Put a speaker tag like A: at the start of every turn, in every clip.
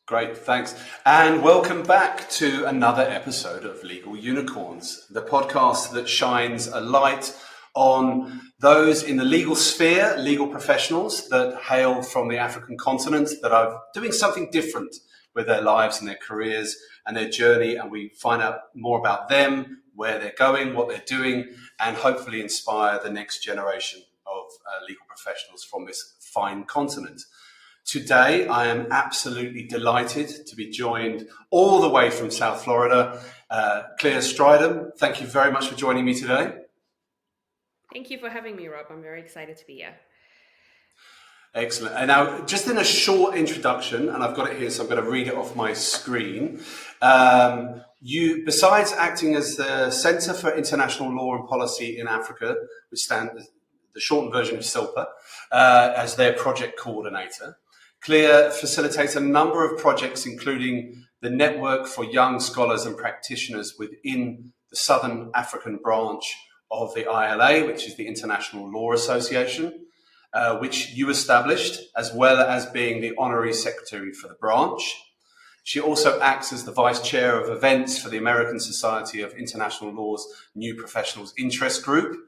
A: Great, thanks. And welcome back to another episode of Legal Unicorns, the podcast that shines a light on those in the legal sphere, legal professionals that hail from the African continent that are doing something different with their lives and their careers and their journey. And we find out more about them, where they're going, what they're doing, and hopefully inspire the next generation of legal professionals from this fine continent. Today, I am absolutely delighted to be joined all the way from South Florida, Clea Strydom. Thank you very much for joining me today.
B: Thank you for having me, Rob. I'm very excited to be here.
A: Excellent. And now, just in a short introduction, and I've got it here, so I'm going to read it off my screen. You, besides acting as the Centre for International Law and Policy in Africa, which stands the shortened version of CILPA, as their project coordinator, Clea facilitates a number of projects, including the Network for Young Scholars and Practitioners within the Southern African branch of the ILA, which is the International Law Association, which you established, as well as being the Honorary Secretary for the branch. She also acts as the Vice Chair of Events for the American Society of International Law's New Professionals Interest Group.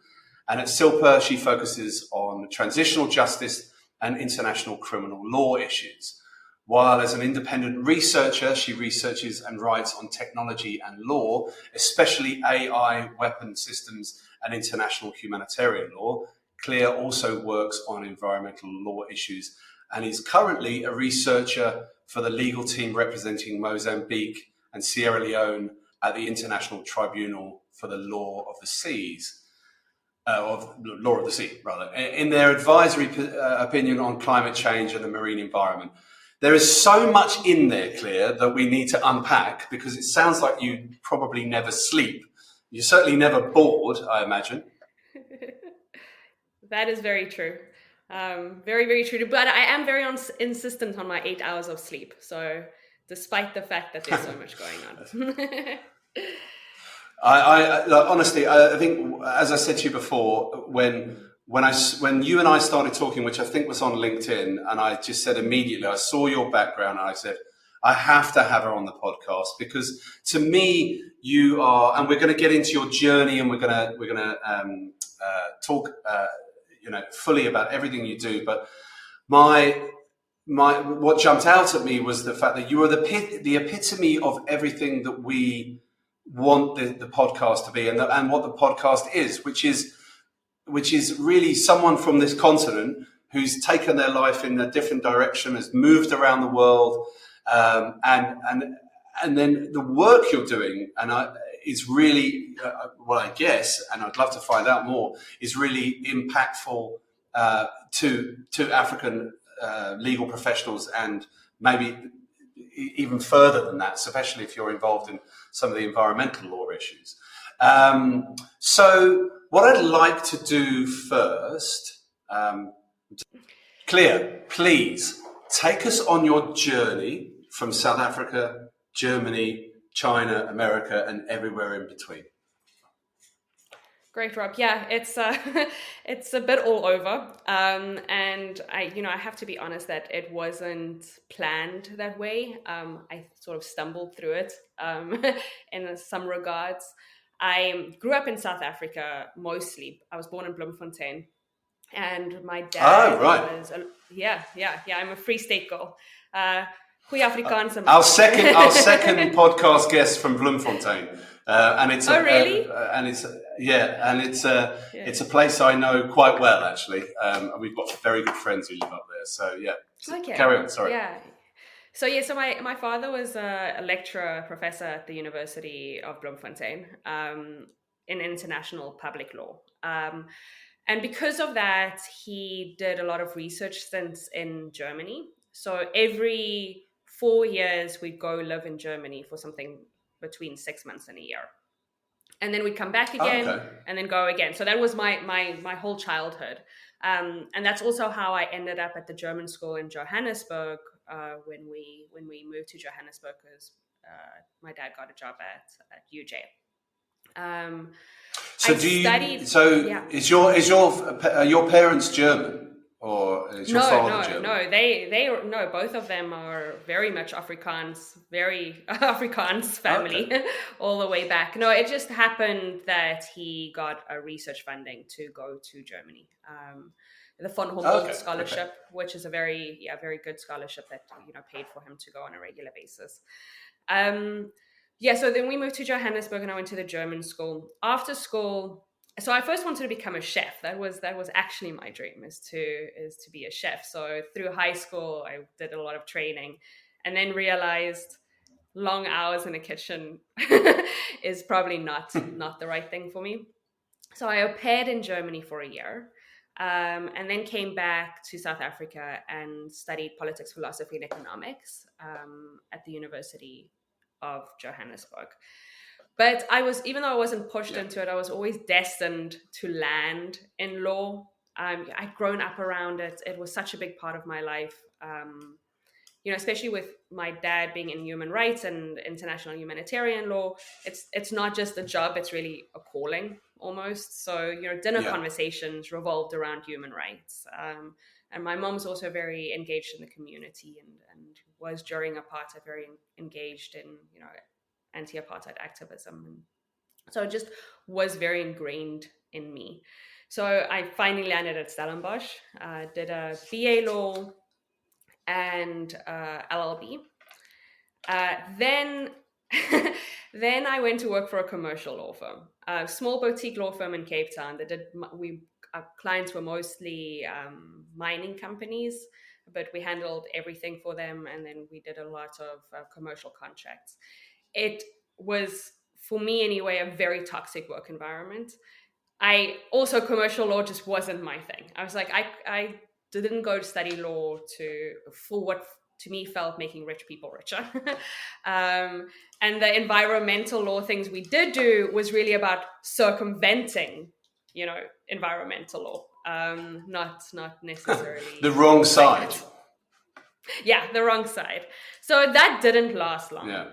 A: And at CILPA, she focuses on transitional justice and international criminal law issues. While as an independent researcher, she researches and writes on technology and law, especially AI, weapon systems, and international humanitarian law. Clea also works on environmental law issues and is currently a researcher for the legal team representing Mozambique and Sierra Leone at the International Tribunal for the Law of the Seas. In their advisory opinion on climate change and the marine environment. There is so much in there, Clea, that we need to unpack because it sounds like you probably never sleep. You're certainly never bored, I imagine.
B: That is very true. Very, very true. But I am very insistent on my 8 hours of sleep. So despite the fact that there's so much going on.
A: Honestly, I think, as I said to you before, when you and I started talking, which I think was on LinkedIn, and I just said immediately, I saw your background, and I said, I have to have her on the podcast because to me, you are, and we're going to get into your journey, and we're going to talk, fully about everything you do. But what jumped out at me was the fact that you are the epitome of everything that we want the podcast to be, and what the podcast is, which is really someone from this continent who's taken their life in a different direction, has moved around the world, and then the work you're doing, is really I guess, and I'd love to find out more, is really impactful to African legal professionals, and maybe even further than that, especially if you're involved in some of the environmental law issues. So what I'd like to do first, Clea, please take us on your journey from South Africa, Germany, China, America, and everywhere in between.
B: Great, Rob. Yeah, it's a bit all over, and I have to be honest that it wasn't planned that way. I sort of stumbled through it in some regards. I grew up in South Africa mostly. I was born in Bloemfontein, and my dad was I'm a Free State girl. Goeie Afrikaans.
A: Our second podcast guest from Bloemfontein. And it's
B: really?
A: It's a place I know quite well, actually. We've got very good friends who live up there. So Carry on. Sorry.
B: Yeah. So my father was a lecturer, professor at the University of Bloemfontein in international public law, and because of that, he did a lot of research stints in Germany. So every 4 years, we'd go live in Germany for something between 6 months and a year. And then we'd come back again and then go again. So that was my whole childhood. And that's also how I ended up at the German school in Johannesburg when we moved to Johannesburg because my dad got a job at UJ.
A: Is your parents German? or is your father
B: No,
A: German?
B: no. They no. Both of them are very much Afrikaans, very Afrikaans family,
A: Okay.
B: all the way back. No, it just happened that he got a research funding to go to Germany. The von Humboldt
A: Okay. Okay.
B: scholarship, which is a very good scholarship that paid for him to go on a regular basis. So then we moved to Johannesburg, and I went to the German school. After school, so I first wanted to become a chef. That was actually my dream, is to be a chef. So through high school, I did a lot of training, and then realized long hours in a kitchen is probably not the right thing for me. So I au paired in Germany for a year, and then came back to South Africa and studied politics, philosophy, and economics at the University of Johannesburg. But even though I wasn't pushed into it, I was always destined to land in law. I'd grown up around it. It was such a big part of my life. Especially with my dad being in human rights and international humanitarian law, it's not just a job, it's really a calling almost. So, dinner
A: Yeah.
B: conversations revolved around human rights. And my mom's also very engaged in the community and was during apartheid very engaged in, anti-apartheid activism. And so it just was very ingrained in me. So I finally landed at Stellenbosch, did a BA law and LLB. Then then I went to work for a commercial law firm, a small boutique law firm in Cape Town. Our clients were mostly mining companies, but we handled everything for them, and then we did a lot of commercial contracts. It was, for me anyway, a very toxic work environment. Commercial law just wasn't my thing. I was like, I didn't go to study law for what to me felt making rich people richer. And the environmental law things we did do was really about circumventing, environmental law, not necessarily
A: The wrong side.
B: Yeah, the wrong side. So that didn't last long.
A: Yeah.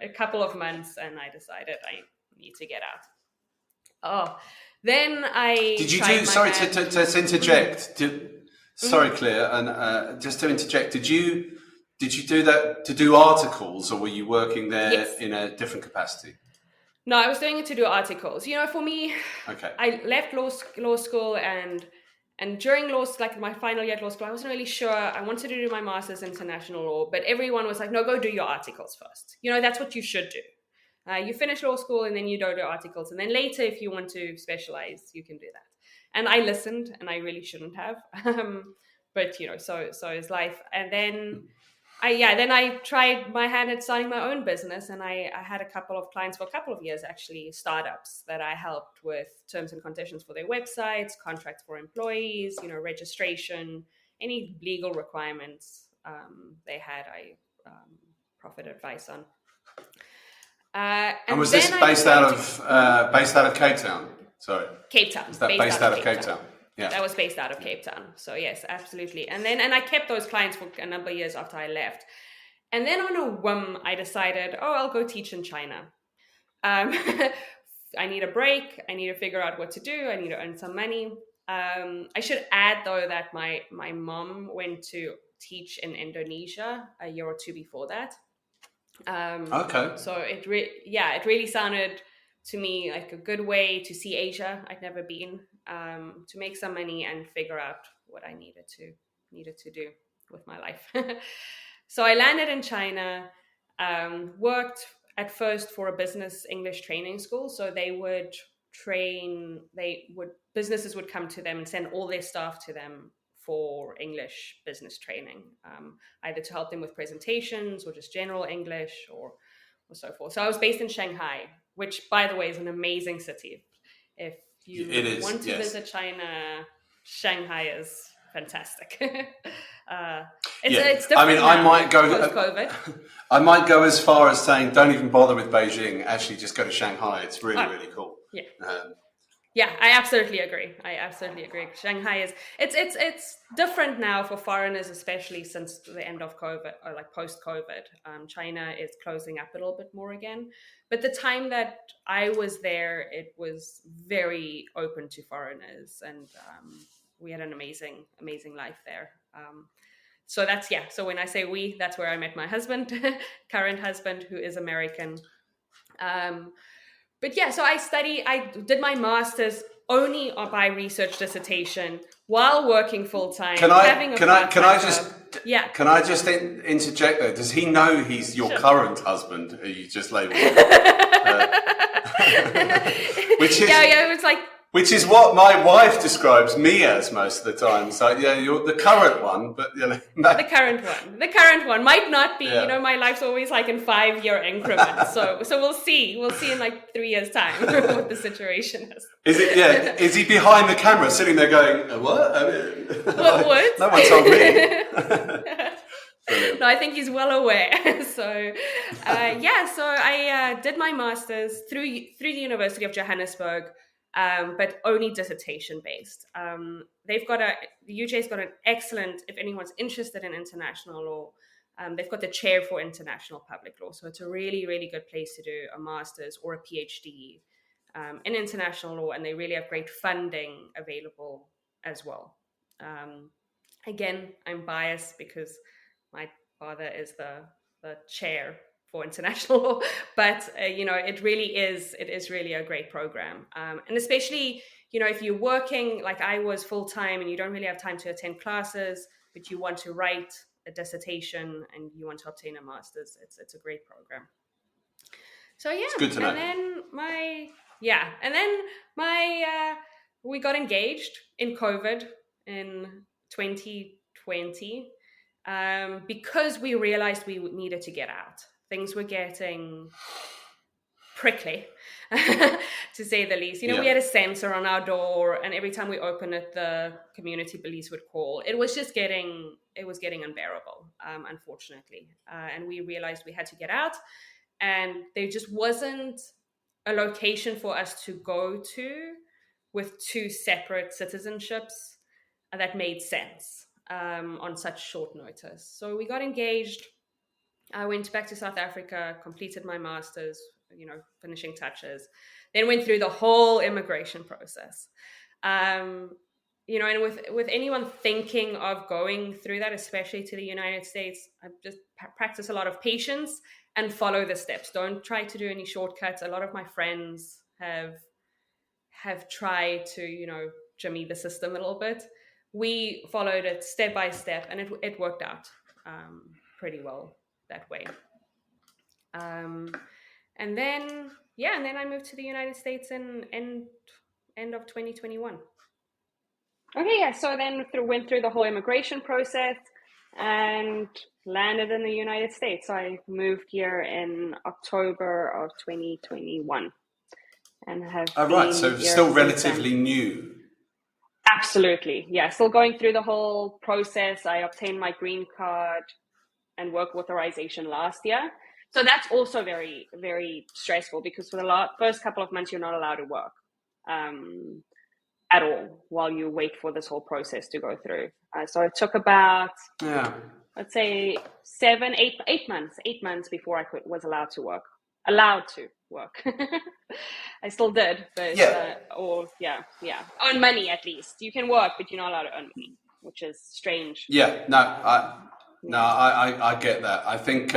B: A couple of months, and I decided I need to get out. Oh, then I
A: Did you
B: tried
A: do?
B: my
A: Sorry
B: hand.
A: to interject. Sorry, Clea, and just to interject. Did you do that to do articles, or were you working there
B: Yes.
A: in a different capacity?
B: No, I was doing it to do articles. For me,
A: Okay.
B: I left law school and during like my final year at law school, I wasn't really sure. I wanted to do my master's in international law, but everyone was like, no, go do your articles first. That's what you should do. You finish law school and then you do articles. And then later, if you want to specialize, you can do that. And I listened, and I really shouldn't have. But, so is life. And then I tried my hand at starting my own business, and I had a couple of clients for a couple of years, actually, startups that I helped with terms and conditions for their websites, contracts for employees, registration, any legal requirements they had, I proffered advice on.
A: And was this based out of Cape Town? Sorry.
B: Cape Town.
A: Is that based out of Cape Town? Yeah.
B: That was based out of Cape Town. So yes, absolutely. And I kept those clients for a number of years after I left. And then on a whim, I decided, I'll go teach in China. I need a break. I need to figure out what to do. I need to earn some money. I should add, though, that my mom went to teach in Indonesia a year or two before that.
A: Okay.
B: So it really sounded to me like a good way to see Asia. I'd never been, to make some money and figure out what I needed to do with my life. So I landed in China, worked at first for a business English training school. So businesses would come to them and send all their staff to them for English business training, either to help them with presentations or just general English or so forth. So I was based in Shanghai, which, by the way, is an amazing city. If you want to visit China, Shanghai is fantastic. It's different.
A: I might go
B: post-COVID.
A: I might go as far as saying, don't even bother with Beijing. Actually, just go to Shanghai. It's really cool.
B: Yeah. Yeah, I absolutely agree. Shanghai it's different now for foreigners, especially since the end of COVID or like post-COVID. China is closing up a little bit more again. But the time that I was there, it was very open to foreigners and we had an amazing life there. So that's, yeah. So when I say we, that's where I met my husband, current husband, who is American. But yeah, so I did my master's only by research dissertation while working full time.
A: Can I just interject there? Does he know he's your current husband? Are you just labeled? Which is,
B: yeah, it was like.
A: Which is what my wife describes me as most of the time. So yeah, you're the current one, but you know,
B: the current one might not be. You know, my life's always like in 5-year increments. So we'll see in like 3 years' time what the situation is.
A: Is it? Yeah. Is he behind the camera, sitting there going, "What? I mean,
B: what?
A: No one told me."
B: No, I think he's well aware. So, so I did my master's through the University of Johannesburg. But only dissertation based. The UJ's got an excellent, if anyone's interested in international law, they've got the chair for international public law. So it's a really, really good place to do a master's or a PhD in international law. And they really have great funding available as well. Again, I'm biased because my father is the chair for international law, but it is really a great program, and especially if you're working like I was full time and you don't really have time to attend classes, but you want to write a dissertation and you want to obtain a master's, it's a great program. So yeah,
A: it's good to know.
B: And then we got engaged in COVID in 2020 because we realized we needed to get out. Things were getting prickly, to say the least. We had a sensor on our door, and every time we opened it, the community police would call. It was getting unbearable, unfortunately. And we realized we had to get out, and there just wasn't a location for us to go to with 2 separate citizenships that made sense on such short notice. So we got engaged. I went back to South Africa, completed my master's, finishing touches, then went through the whole immigration process. And with anyone thinking of going through that, especially to the United States, I just practice a lot of patience and follow the steps. Don't try to do any shortcuts. A lot of my friends have tried to, jimmy the system a little bit. We followed it step by step, and it worked out pretty well that way. And then I moved to the United States in end of 2021. Okay, yeah. So then went through the whole immigration process and landed in the United States. So I moved here in October of 2021 and have
A: right. So still relatively new.
B: Absolutely. Yeah. Still going through the whole process. I obtained my green card and work authorization last year. So that's also very, very stressful because for the first couple of months, you're not allowed to work at all while you wait for this whole process to go through. So it took about, let's say 8 months before I was allowed to work. I still did, but earn money at least. You can work, but you're not allowed to earn money, which is strange.
A: Yeah, I get that. I think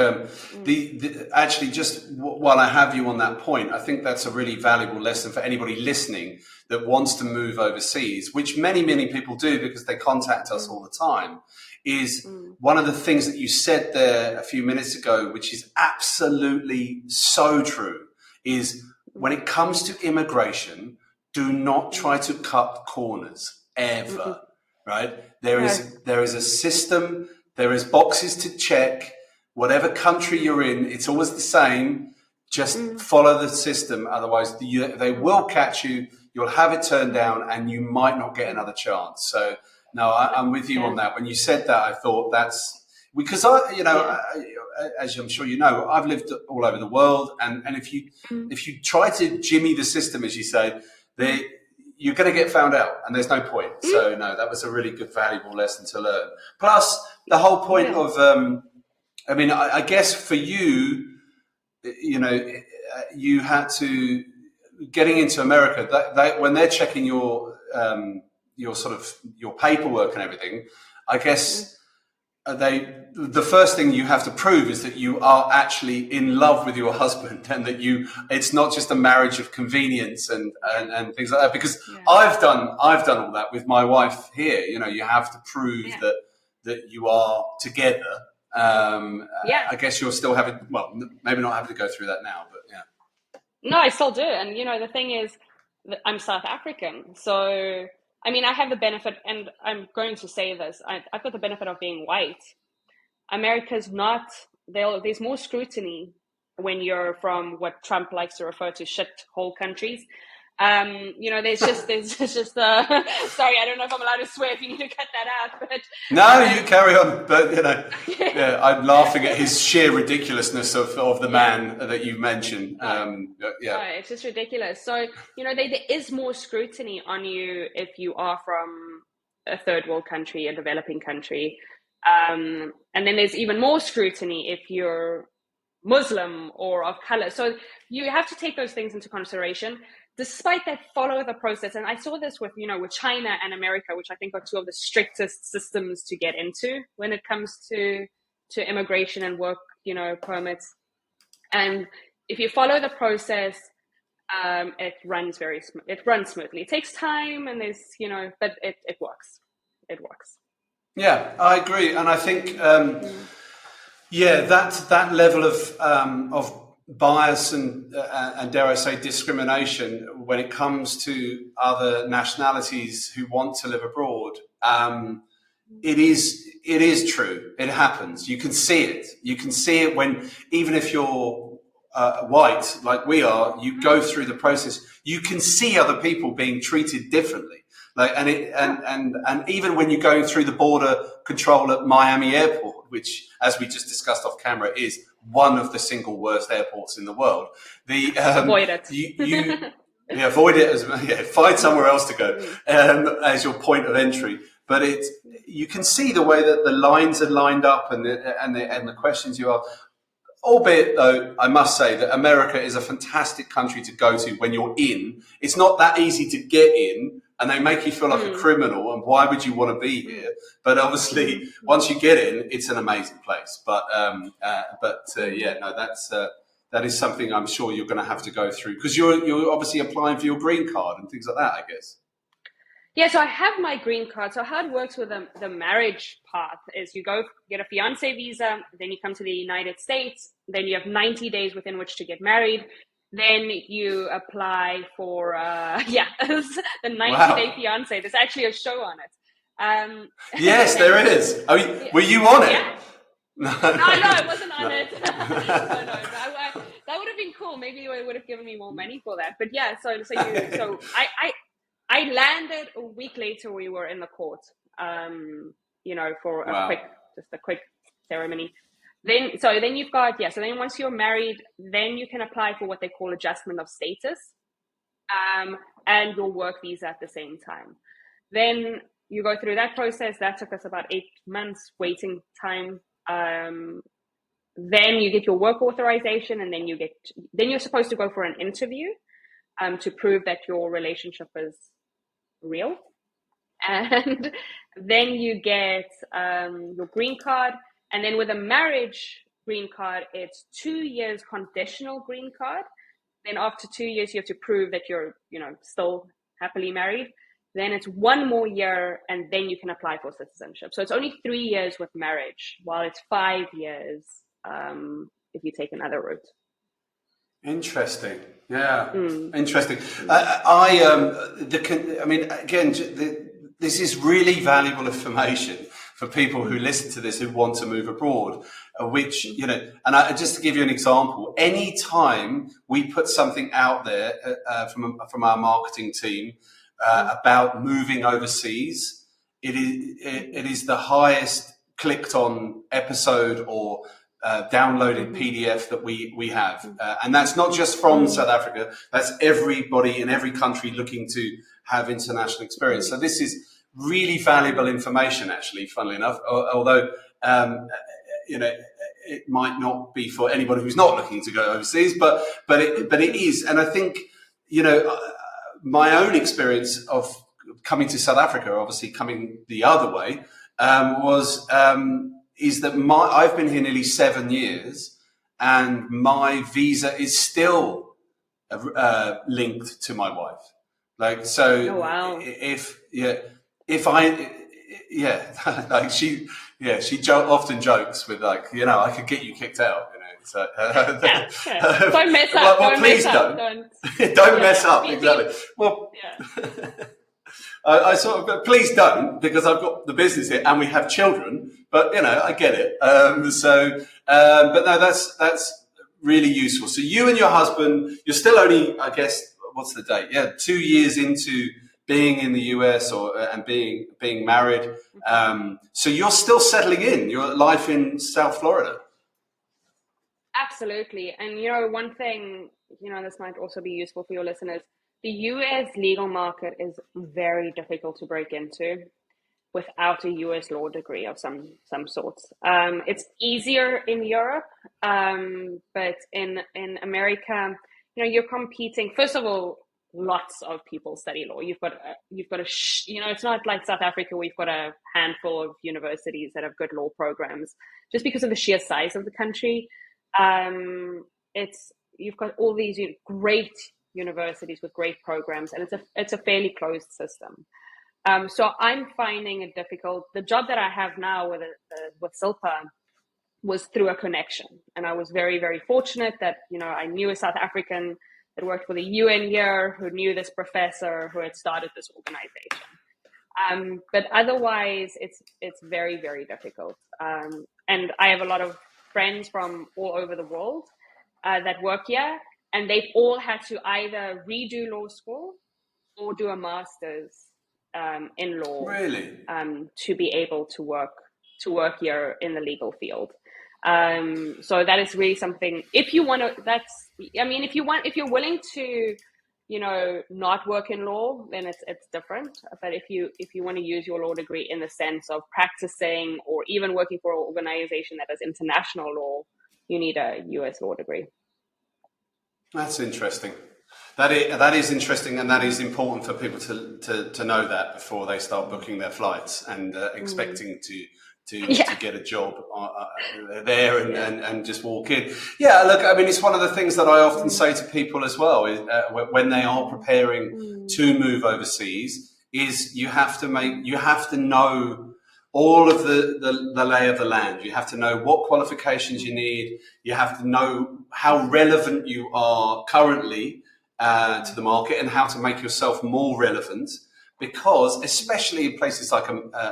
A: actually, just while I have you on that point, I think that's a really valuable lesson for anybody listening that wants to move overseas, which many people do because they contact us all the time. Is one of the things that you said there a few minutes ago, which is absolutely so true, is when it comes to immigration, do not try to cut corners ever, right? There is a system, there is boxes to check. Whatever country you're in, it's always the same. Just follow the system. Otherwise, they will catch you. You'll have it turned down and you might not get another chance. So, no, I'm with you on that. When you said that, I thought that's because as I'm sure you know, I've lived all over the world, and if you try to jimmy the system, as you say, you're going to get found out, and there's no point. So no, that was a really good, valuable lesson to learn. Plus, the whole point of, I guess for you, you had to getting into America. When they're checking your your paperwork and everything, I guess the first thing you have to prove is that you are actually in love with your husband, and that it's not just a marriage of convenience and things like that. Because I've done all that with my wife here. You have to prove that you are together. I guess you're still having, well, maybe not having to go through that now, but yeah.
B: No, I still do. And, the thing is, I'm South African. So, I mean, I have the benefit, and I'm going to say this, I've got the benefit of being white. America's not, there's more scrutiny when you're from what Trump likes to refer to shithole countries. There's just sorry, I don't know if I'm allowed to swear, if you need to cut that out, but
A: no, you carry on. But I'm laughing at his sheer ridiculousness of the man that you mentioned.
B: It's just ridiculous. So there is more scrutiny on you if you are from a third world country, a developing country, and then there's even more scrutiny if you're Muslim or of color. So you have to take those things into consideration. Despite that, follow the process. And I saw this with China and America, which I think are two of the strictest systems to get into when it comes to immigration and work, permits. And if you follow the process, it runs smoothly. It takes time, and there's, but it works. It works.
A: Yeah, I agree. And I think, that level of bias and dare I say discrimination when it comes to other nationalities who want to live abroad, it is true. It happens. You can see it. You can see it when, even if you're white like we are, you go through the process. You can see other people being treated differently. And even when you're going through the border control at Miami Airport, which, as we just discussed off camera, is one of the single worst airports in the world.
B: Avoid it.
A: Avoid it. Find somewhere else to go as your point of entry. But you can see the way that the lines are lined up and the questions you ask. Albeit, though, I must say that America is a fantastic country to go to when you're in. It's not that easy to get in, and they make you feel like a criminal, and why would you want to be here? But obviously, once you get in, it's an amazing place. That is something I'm sure you're going to have to go through, because you're obviously applying for your green card and things like that, I guess.
B: Yeah, so I have my green card. So how it works with the marriage path is you go get a fiance visa, then you come to the United States, then you have 90 days within which to get married. Then you apply for, the 90-day fiance. There's actually a show on it.
A: Yes, there is. I mean, were you on it?
B: Yeah. No, I wasn't on it. No, that would have been cool. Maybe it would have given me more money for that. But yeah, so I landed a week later. We were in the court, for a quick ceremony. Then you've got, so then once you're married, then you can apply for what they call adjustment of status, and your work visa at the same time. Then you go through that process. That took us about 8 months waiting time. Then you get your work authorization, and then you're supposed to go for an interview, to prove that your relationship is real. And then you get, your green card. And then with a marriage green card, it's 2 years conditional green card. Then after 2 years, you have to prove that you're, still happily married. Then it's 1 more year, and then you can apply for citizenship. So it's only 3 years with marriage, while it's 5 years if you take another route.
A: Interesting. Yeah, interesting. This is really valuable information for people who listen to this who want to move abroad, just to give you an example, any time we put something out there from our marketing team about moving overseas, it is the highest clicked on episode or downloaded PDF that we have. And that's not just from South Africa, that's everybody in every country looking to have international experience. So this is really valuable information, actually, funnily enough, although, it might not be for anybody who's not looking to go overseas, but it is. And I think, my own experience of coming to South Africa, obviously coming the other way, is that I've been here nearly 7 years, and my visa is still linked to my wife. Like, so
B: Oh, wow.
A: if I, like she often jokes with, like, I could get you kicked out, So,
B: yeah. Don't mess up.
A: Well,
B: don't
A: please
B: mess
A: don't.
B: Up.
A: Don't mess up. Exactly. Well, I sort of, please don't, because I've got the business here and we have children. But I get it. But no, that's really useful. So you and your husband, you're still only, I guess, what's the date? Yeah, 2 years into being in the US and being married. So you're still settling in your life in South Florida.
B: Absolutely. And, one thing, this might also be useful for your listeners. The US legal market is very difficult to break into without a US law degree of some sorts. It's easier in Europe, but in America, you're competing. First of all, lots of people study law. You've got it's not like South Africa where you've got a handful of universities that have good law programs. Just because of the sheer size of the country, you've got all these great universities with great programs, and it's a fairly closed system. So I'm finding it difficult. The job that I have now with CILPA was through a connection, and I was very, very fortunate that I knew a South African that worked for the UN here, who knew this professor who had started this organization. But otherwise, it's very, very difficult. And I have a lot of friends from all over the world that work here, and they've all had to either redo law school or do a master's in law,
A: really,
B: to be able to work here in the legal field. So that is really something. If you want to, if you're willing to, not work in law, then it's different. But if you want to use your law degree in the sense of practicing or even working for an organization that does international law, you need a US law degree.
A: That's interesting. That is interesting, and that is important for people to know that before they start booking their flights and expecting to get a job there and just walk in. Yeah, look, I mean, it's one of the things that I often say to people as well is, when they are preparing to move overseas, is you have to know all of the lay of the land. You have to know what qualifications you need. You have to know how relevant you are currently to the market and how to make yourself more relevant, because especially in places like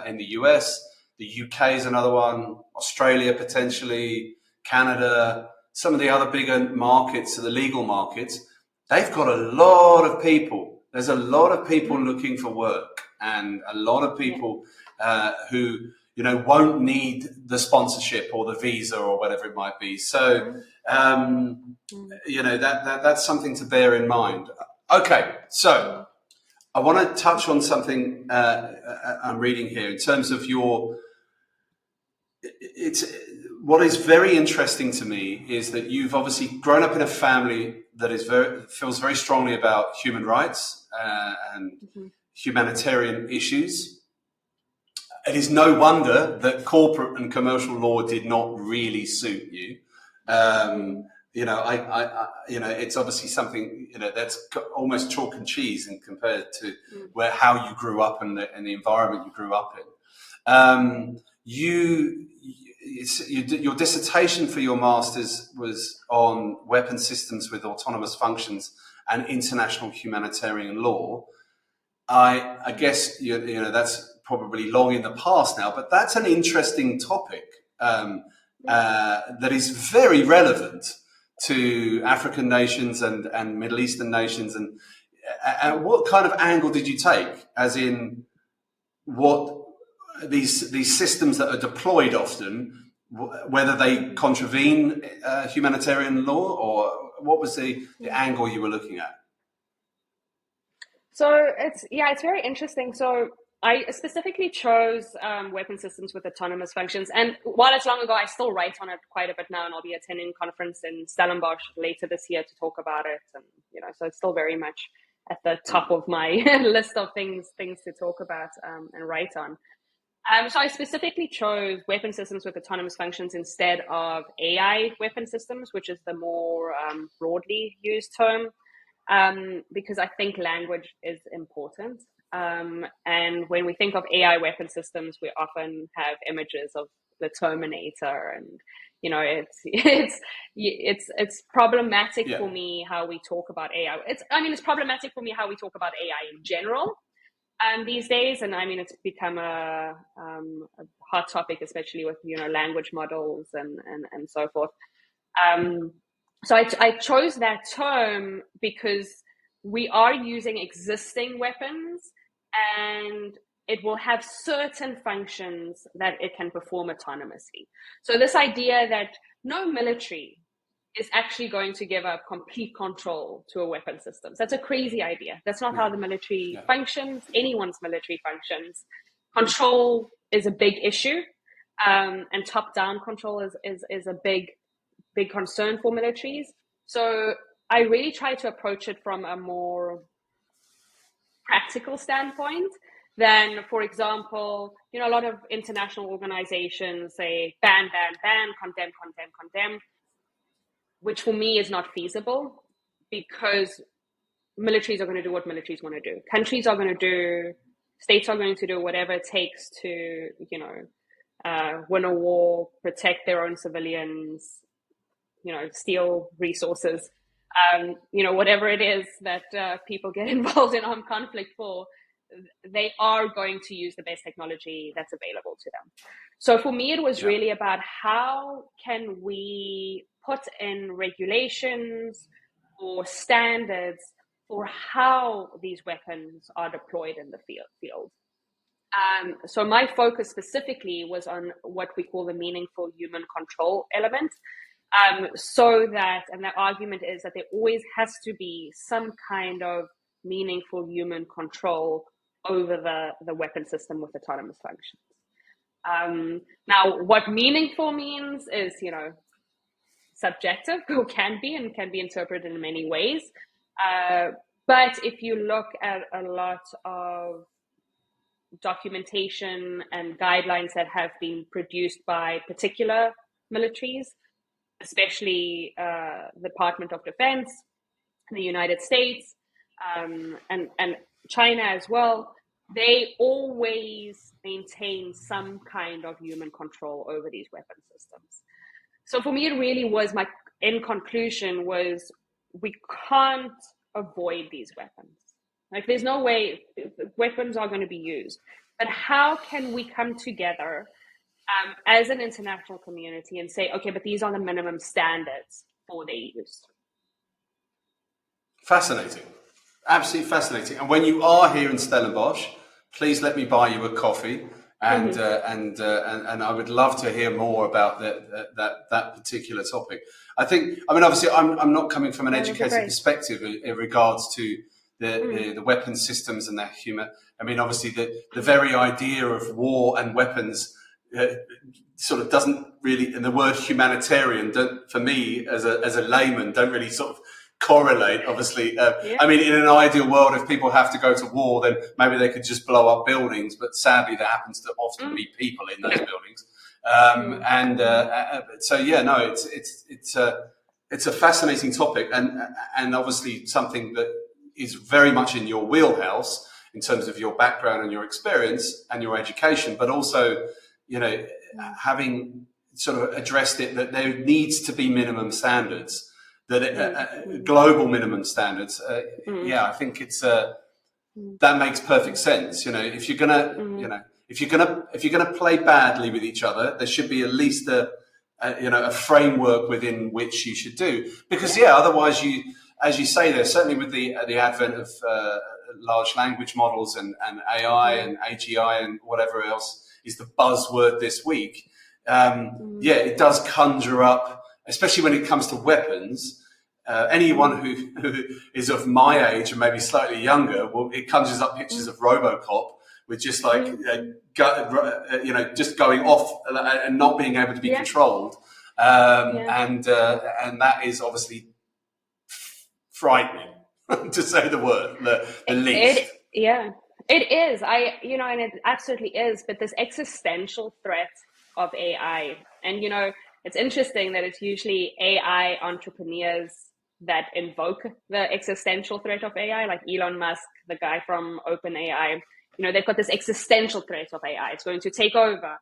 A: in the US, the UK is another one, Australia potentially, Canada, some of the other bigger markets, the legal markets, they've got a lot of people. There's a lot of people looking for work, and a lot of people who won't need the sponsorship or the visa or whatever it might be. So that's something to bear in mind. Okay, so I want to touch on something I'm reading here in terms of what is very interesting to me is that you've obviously grown up in a family that feels very strongly about human rights and humanitarian issues. It is no wonder that corporate and commercial law did not really suit you. It's obviously something that's almost chalk and cheese in compared to how you grew up and the environment you grew up in. Your dissertation for your master's was on weapon systems with autonomous functions and international humanitarian law. I guess that's probably long in the past now, but that's an interesting topic that is very relevant to African nations and Middle Eastern nations. And what kind of angle did you take, as in what these systems that are deployed often, whether they contravene humanitarian law, or what was the angle you were looking at?
B: So it's very interesting. So I specifically chose weapon systems with autonomous functions. And while it's long ago, I still write on it quite a bit now, and I'll be attending a conference in Stellenbosch later this year to talk about it. And, so it's still very much at the top of my list of things to talk about and write on. So I specifically chose weapon systems with autonomous functions instead of AI weapon systems, which is the more broadly used term, because I think language is important. And when we think of AI weapon systems, we often have images of the Terminator, and it's problematic for me how we talk about AI. It's problematic for me how we talk about AI in general these days, and it's become a hot topic, especially with language models and so forth. So I chose that term because we are using existing weapons, and it will have certain functions that it can perform autonomously. So this idea that no military is actually going to give up complete control to a weapon system, that's a crazy idea. That's not how the military functions, anyone's military functions. Control is a big issue, and top-down control is a big concern for militaries. So I really try to approach it from a more practical standpoint than, for example, a lot of international organizations say ban, condemn, which for me is not feasible, because militaries are going to do what militaries want to do. Countries are going to do, states are going to do whatever it takes to, win a war, protect their own civilians, steal resources, whatever it is that people get involved in armed conflict for, they are going to use the best technology that's available to them. So for me, it was really about how can we put in regulations or standards for how these weapons are deployed in the field. So my focus specifically was on what we call the meaningful human control element. So that, and the argument is that there always has to be some kind of meaningful human control over the weapon system with autonomous functions. Now, what meaningful means is, subjective, or can be interpreted in many ways. But if you look at a lot of documentation and guidelines that have been produced by particular militaries, especially the Department of Defense in the United States, and China as well, they always maintain some kind of human control over these weapon systems. So for me, it really was, my end conclusion was, we can't avoid these weapons. Like, there's no way, weapons are going to be used. But how can we come together as an international community and say, okay, but these are the minimum standards for their use?
A: Fascinating. Absolutely fascinating. And when you are here in Stellenbosch, please let me buy you a coffee. And I would love to hear more about that particular topic. I think, obviously, I'm not coming from an educated perspective in regards to the weapon systems and the human. Obviously, the very idea of war and weapons sort of doesn't really, and the word humanitarian, for me as a layman, don't really sort of correlate. Obviously, in an ideal world, if people have to go to war, then maybe they could just blow up buildings. But sadly, there happens to often be people in those buildings. It's a fascinating topic, and obviously something that is very much in your wheelhouse in terms of your background and your experience and your education, but also, having sort of addressed it, that there needs to be minimum standards. Global minimum standards. I think it's that makes perfect sense. If you're gonna play badly with each other, there should be at least a framework within which you should do. Because otherwise, you, as you say, there certainly with the advent of large language models and AI and AGI and whatever else is the buzzword this week. It does conjure up, especially when it comes to weapons. Anyone who is of my age and maybe slightly younger, it conjures up pictures of RoboCop with just just going off and not being able to be controlled, and that is obviously frightening. to say the least.
B: It is. And it absolutely is. But this existential threat of AI, and it's interesting that it's usually AI entrepreneurs that invoke the existential threat of AI, like Elon Musk, the guy from OpenAI. They've got this existential threat of AI. It's going to take over.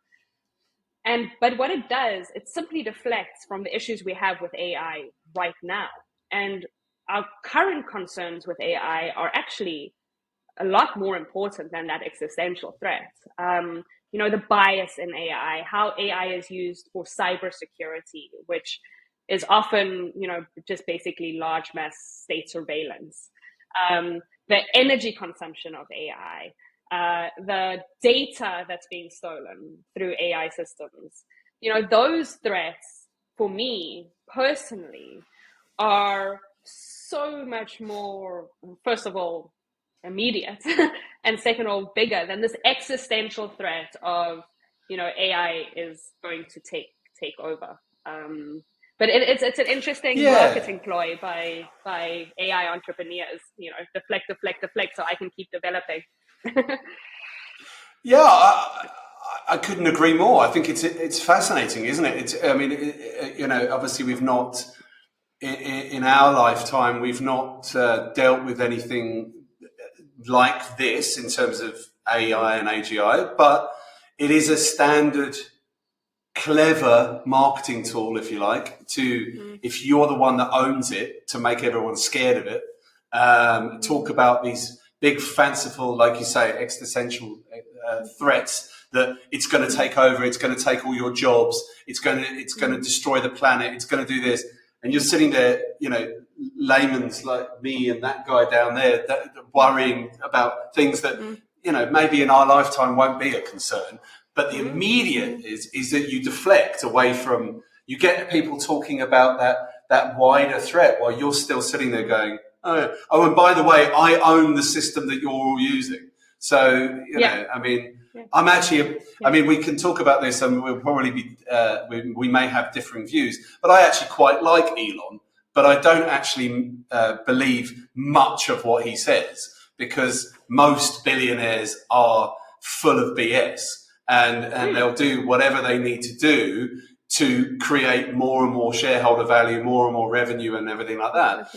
B: But what it does, it simply deflects from the issues we have with AI right now. And our current concerns with AI are actually a lot more important than that existential threat. The bias in AI, how AI is used for cybersecurity, which is often, just basically large mass state surveillance. The energy consumption of AI, the data that's being stolen through AI systems. Those threats, for me personally, are so much more, first of all, immediate, and second of all, bigger than this existential threat of, AI is going to take over. But it's an interesting marketing ploy by AI entrepreneurs. Deflect, so I can keep developing.
A: Yeah, I couldn't agree more. I think it's fascinating, isn't it? Obviously we've not in our lifetime we've not dealt with anything like this in terms of AI and AGI, but it is a standard clever marketing tool, if you like, if you're the one that owns it, to make everyone scared of it. Talk about these big, fanciful, like you say, existential threats that it's going to take over, it's going to take all your jobs, it's going to destroy the planet, it's going to do this, and you're sitting there, layman's like me and that guy down there, worrying about things that maybe in our lifetime won't be a concern. But the immediate is that you deflect away from, you get people talking about that wider threat while you're still sitting there going, oh, and by the way, I own the system that you're all using. So, I'm actually, we can talk about this and we'll probably be, we may have differing views, but I actually quite like Elon, but I don't actually believe much of what he says, because most billionaires are full of BS. And they'll do whatever they need to do to create more and more shareholder value, more and more revenue, and everything like that.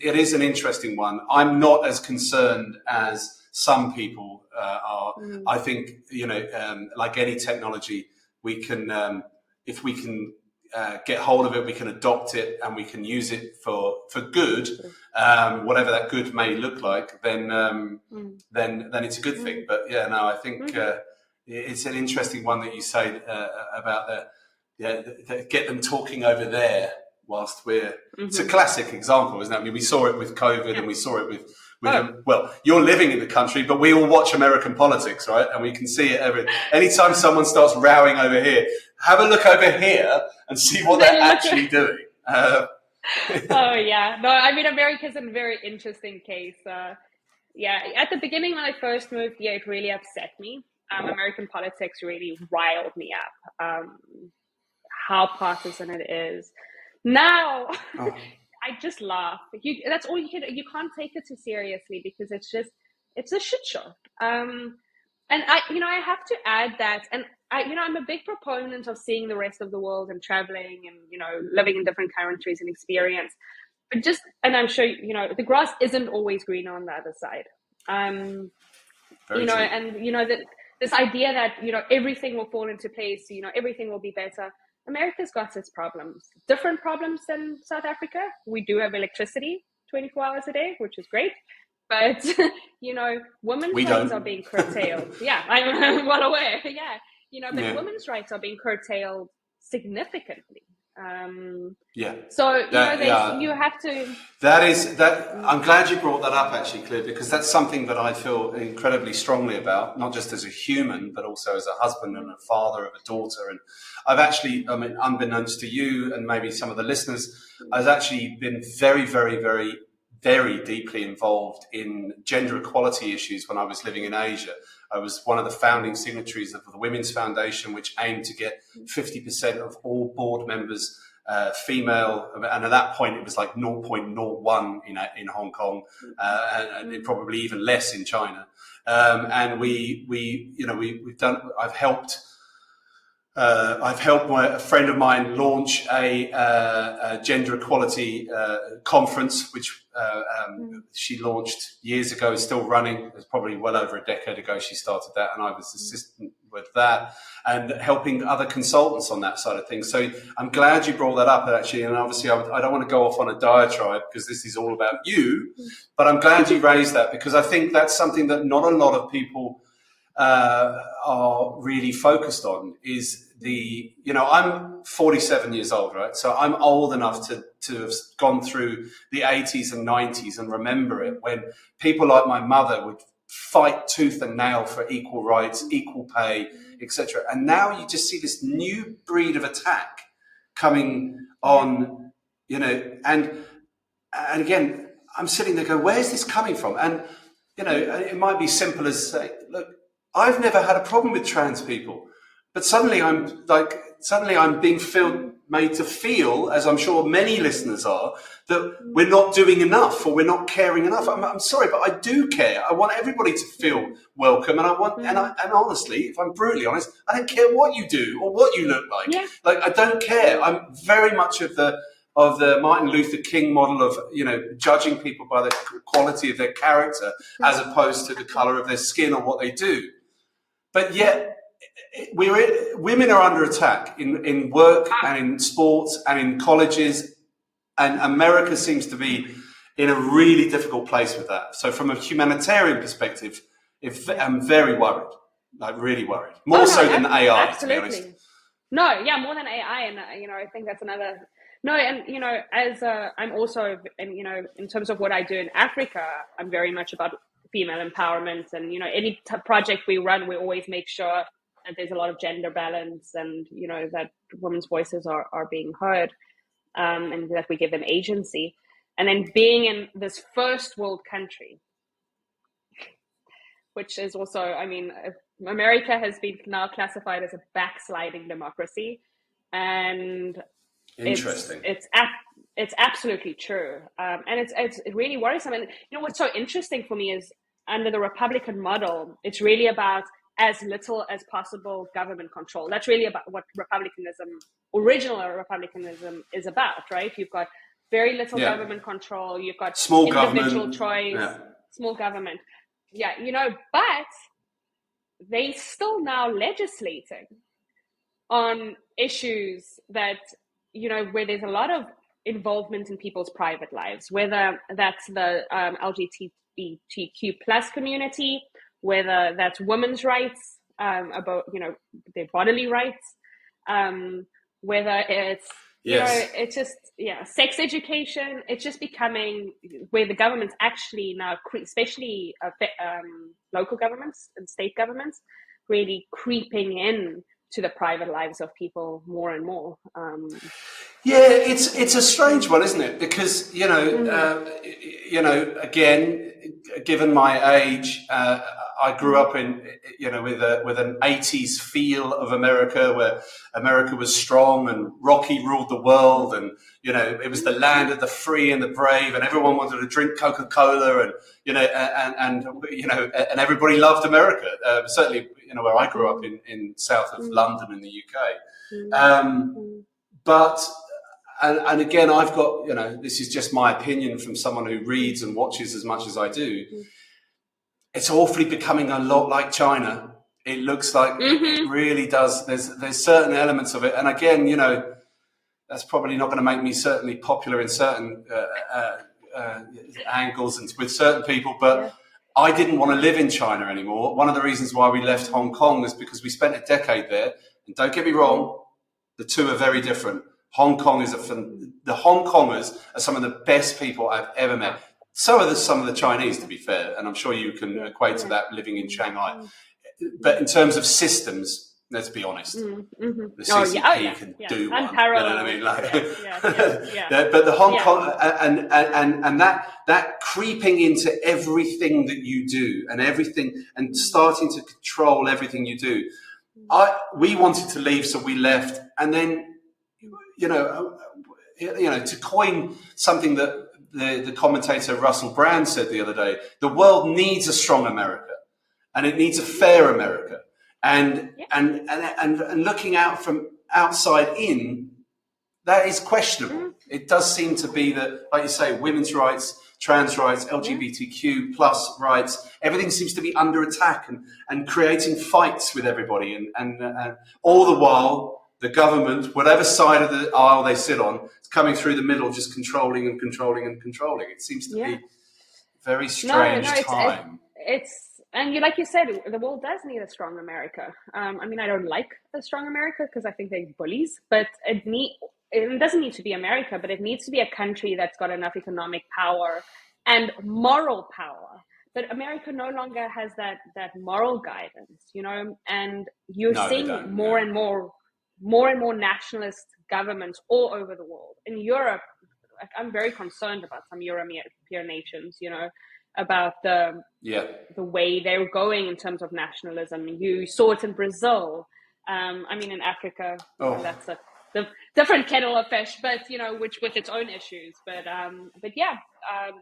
A: It is an interesting one. I'm not as concerned as some people are. I think like any technology, we can if we can get hold of it, we can adopt it, and we can use it for good, whatever that good may look like, then it's a good thing. But I think it's an interesting one that you say about the get them talking over there whilst we're. It's a classic example, isn't it? We saw it with COVID, and we saw it with. Well, you're living in the country, but we all watch American politics, right? And we can see it anytime someone starts rowing over here, have a look over here and see what they're actually doing.
B: Oh, yeah. No, America's a very interesting case. At the beginning when I first moved here, it really upset me. American politics really riled me up. How partisan it is. Now, I just laugh. That's all you can. You can't take it too seriously, because it's a shit show. And I have to add that, and I'm a big proponent of seeing the rest of the world and traveling and living in different countries and experience. But and I'm sure the grass isn't always greener on the other side.
A: Very true.
B: And that this idea that everything will fall into place, everything will be better. America's got its problems, different problems than South Africa. We do have electricity 24 hours a day, which is great. But, women's rights are being curtailed. Yeah, I'm well aware. Yeah. But women's rights are being curtailed significantly. So, you have to.
A: I'm glad you brought that up, actually, Clea, because that's something that I feel incredibly strongly about, not just as a human, but also as a husband and a father of a daughter. And I've actually, unbeknownst to you and maybe some of the listeners, I've actually been very, very, very, very deeply involved in gender equality issues when I was living in Asia. I was one of the founding signatories of the Women's Foundation, which aimed to get 50% of all board members female, and at that point it was like 0.01 in Hong Kong, and probably even less in China. And we've done. I've helped a friend of mine launch a gender equality conference, which she launched years ago, is still running. It's probably well over a decade ago she started that, and I was assistant with that, and helping other consultants on that side of things. So I'm glad you brought that up, actually, and obviously I don't want to go off on a diatribe because this is all about you, but I'm glad you raised that, because I think that's something that not a lot of people are really focused on. Is I'm 47 years old, right? So I'm old enough to have gone through the 80s and 90s and remember it, when people like my mother would fight tooth and nail for equal rights, equal pay, etc. And now you just see this new breed of attack coming on, and again, I'm sitting there going, where's this coming from? And, it might be simple as say, look, I've never had a problem with trans people. But suddenly I'm being made to feel, as I'm sure many listeners are, that we're not doing enough or we're not caring enough. I'm sorry, but I do care. I want everybody to feel welcome, and and honestly, if I'm brutally honest, I don't care what you do or what you look like. Yeah. Like, I don't care. I'm very much of the Martin Luther King model of, judging people by the quality of their character as opposed to the color of their skin or what they do. But yet, women are under attack in work and in sports and in colleges, and America seems to be in a really difficult place with that. So from a humanitarian perspective, I'm very worried, like really worried, more so than AI, absolutely. To be honest.
B: No, yeah, more than AI, and I think that's another. No, and as I'm also, and in terms of what I do in Africa, I'm very much about female empowerment, and any project we run, we always make sure that there's a lot of gender balance, and that women's voices are being heard, and that we give them agency. And then being in this first world country, which is also, America has been now classified as a backsliding democracy, and
A: interesting.
B: It's absolutely true, and it's really worrisome. And what's so interesting for me is, under the Republican model, it's really about as little as possible government control. That's really about what original republicanism is about, right? You've got very little government control. You've got
A: small
B: individual
A: government.
B: Choice, small government. Yeah, but they still now legislating on issues that, where there's a lot of involvement in people's private lives, whether that's the LGBTQ plus community, whether that's women's rights, about their bodily rights, whether it's it's just sex education. It's just becoming where the government's actually now, especially local governments and state governments, really creeping in to the private lives of people more and more.
A: It's a strange one, isn't it? Because again, given my age, I grew up in with an 80s feel of America, where America was strong and Rocky ruled the world, and it was the land of the free and the brave, and everyone wanted to drink Coca-Cola, and and everybody loved America. Certainly, where I grew up in south of London in the UK. But and again, I've got this is just my opinion from someone who reads and watches as much as I do. It's awfully becoming a lot like China. It looks like it really does. There's certain elements of it, and again, that's probably not going to make me certainly popular in certain angles and with certain people, but I didn't want to live in China anymore. One of the reasons why we left Hong Kong is because we spent a decade there, and don't get me wrong, the two are very different. Hong Kong the Hong Kongers are some of the best people I've ever met. So are some of the Chinese, to be fair, and I'm sure you can equate to that living in Shanghai. But in terms of systems, let's be honest, the CCP can do one. You know what I mean? But the Hong Kong and that creeping into everything that you do and everything, and starting to control everything you do. We wanted to leave, so we left, and then to coin something that the commentator Russell Brand said the other day, the world needs a strong America, and it needs a fair America, and looking out from outside in, that is questionable. It does seem to be that, like you say, women's rights, trans rights, LGBTQ plus rights, everything seems to be under attack and creating fights with everybody, and all the while the government, whatever side of the aisle they sit on, is coming through the middle, just controlling and controlling and controlling. It seems to be a very strange time.
B: And like you said, the world does need a strong America. I mean, I don't like a strong America because I think they're bullies, but it doesn't need to be America, but it needs to be a country that's got enough economic power and moral power. But America no longer has that moral guidance, and you're seeing more and more nationalist governments all over the world. In Europe, I'm very concerned about some European nations, about the way they're going in terms of nationalism. You saw it in Brazil. I mean, in Africa, that's the different kettle of fish, but which with its own issues. But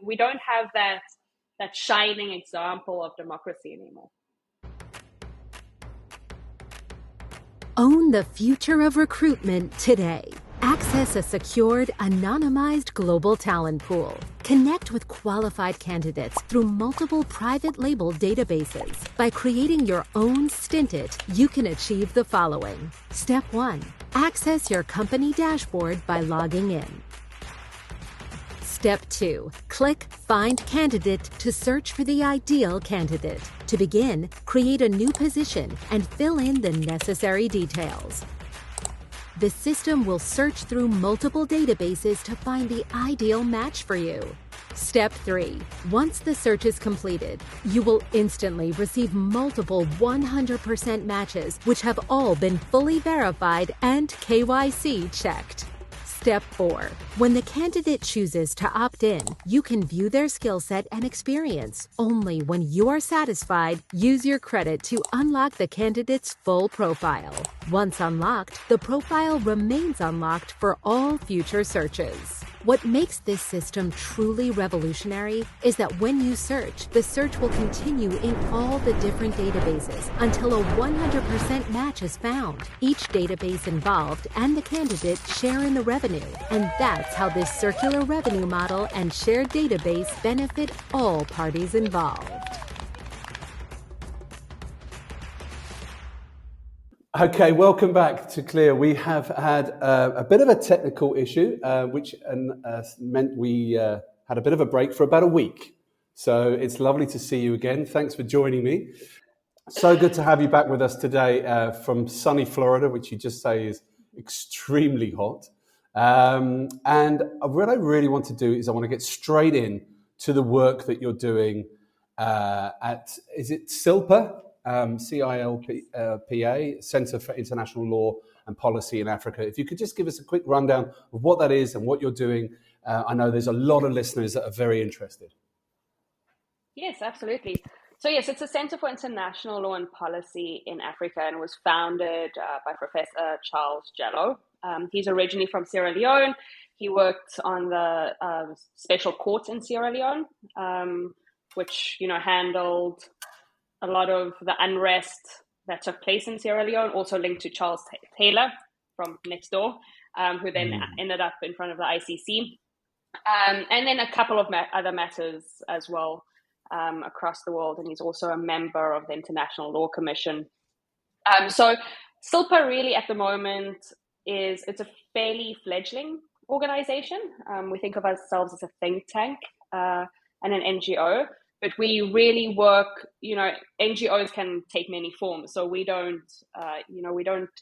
B: we don't have that shining example of democracy anymore.
C: Own the future of recruitment today. Access a secured, anonymized global talent pool. Connect with qualified candidates through multiple private label databases. By creating your own Stintit, you can achieve the following. Step 1. Access your company dashboard by logging in. Step 2. Click Find Candidate to search for the ideal candidate. To begin, create a new position and fill in the necessary details. The system will search through multiple databases to find the ideal match for you. Step 3. Once the search is completed, you will instantly receive multiple 100% matches which have all been fully verified and KYC checked. Step 4. When the candidate chooses to opt in, you can view their skill set and experience. Only when you are satisfied, use your credit to unlock the candidate's full profile. Once unlocked, the profile remains unlocked for all future searches. What makes this system truly revolutionary is that when you search, the search will continue in all the different databases until a 100% match is found. Each database involved and the candidate share in the revenue, and that's how this circular revenue model and shared database benefit all parties involved.
A: Okay, welcome back to Clea. We have had a bit of a technical issue, which meant we had a bit of a break for about a week. So it's lovely to see you again. Thanks for joining me. So good to have you back with us today from sunny Florida, which you just say is extremely hot. And what I really want to do is I want to get straight in to the work that you're doing is it CILPA? CILPA, Center for International Law and Policy in Africa. If you could just give us a quick rundown of what that is and what you're doing. I know there's a lot of listeners that are very interested.
B: Yes, absolutely. So yes, it's a Center for International Law and Policy in Africa and was founded by Professor Charles Jallow. He's originally from Sierra Leone. He worked on the special court in Sierra Leone, which handled a lot of the unrest that took place in Sierra Leone, also linked to Charles Taylor from next door, who then ended up in front of the ICC. And then a couple of other matters as well across the world. And he's also a member of the International Law Commission. So CILPA really at the moment it's a fairly fledgling organization. We think of ourselves as a think tank and an NGO. But we really work, NGOs can take many forms. So we don't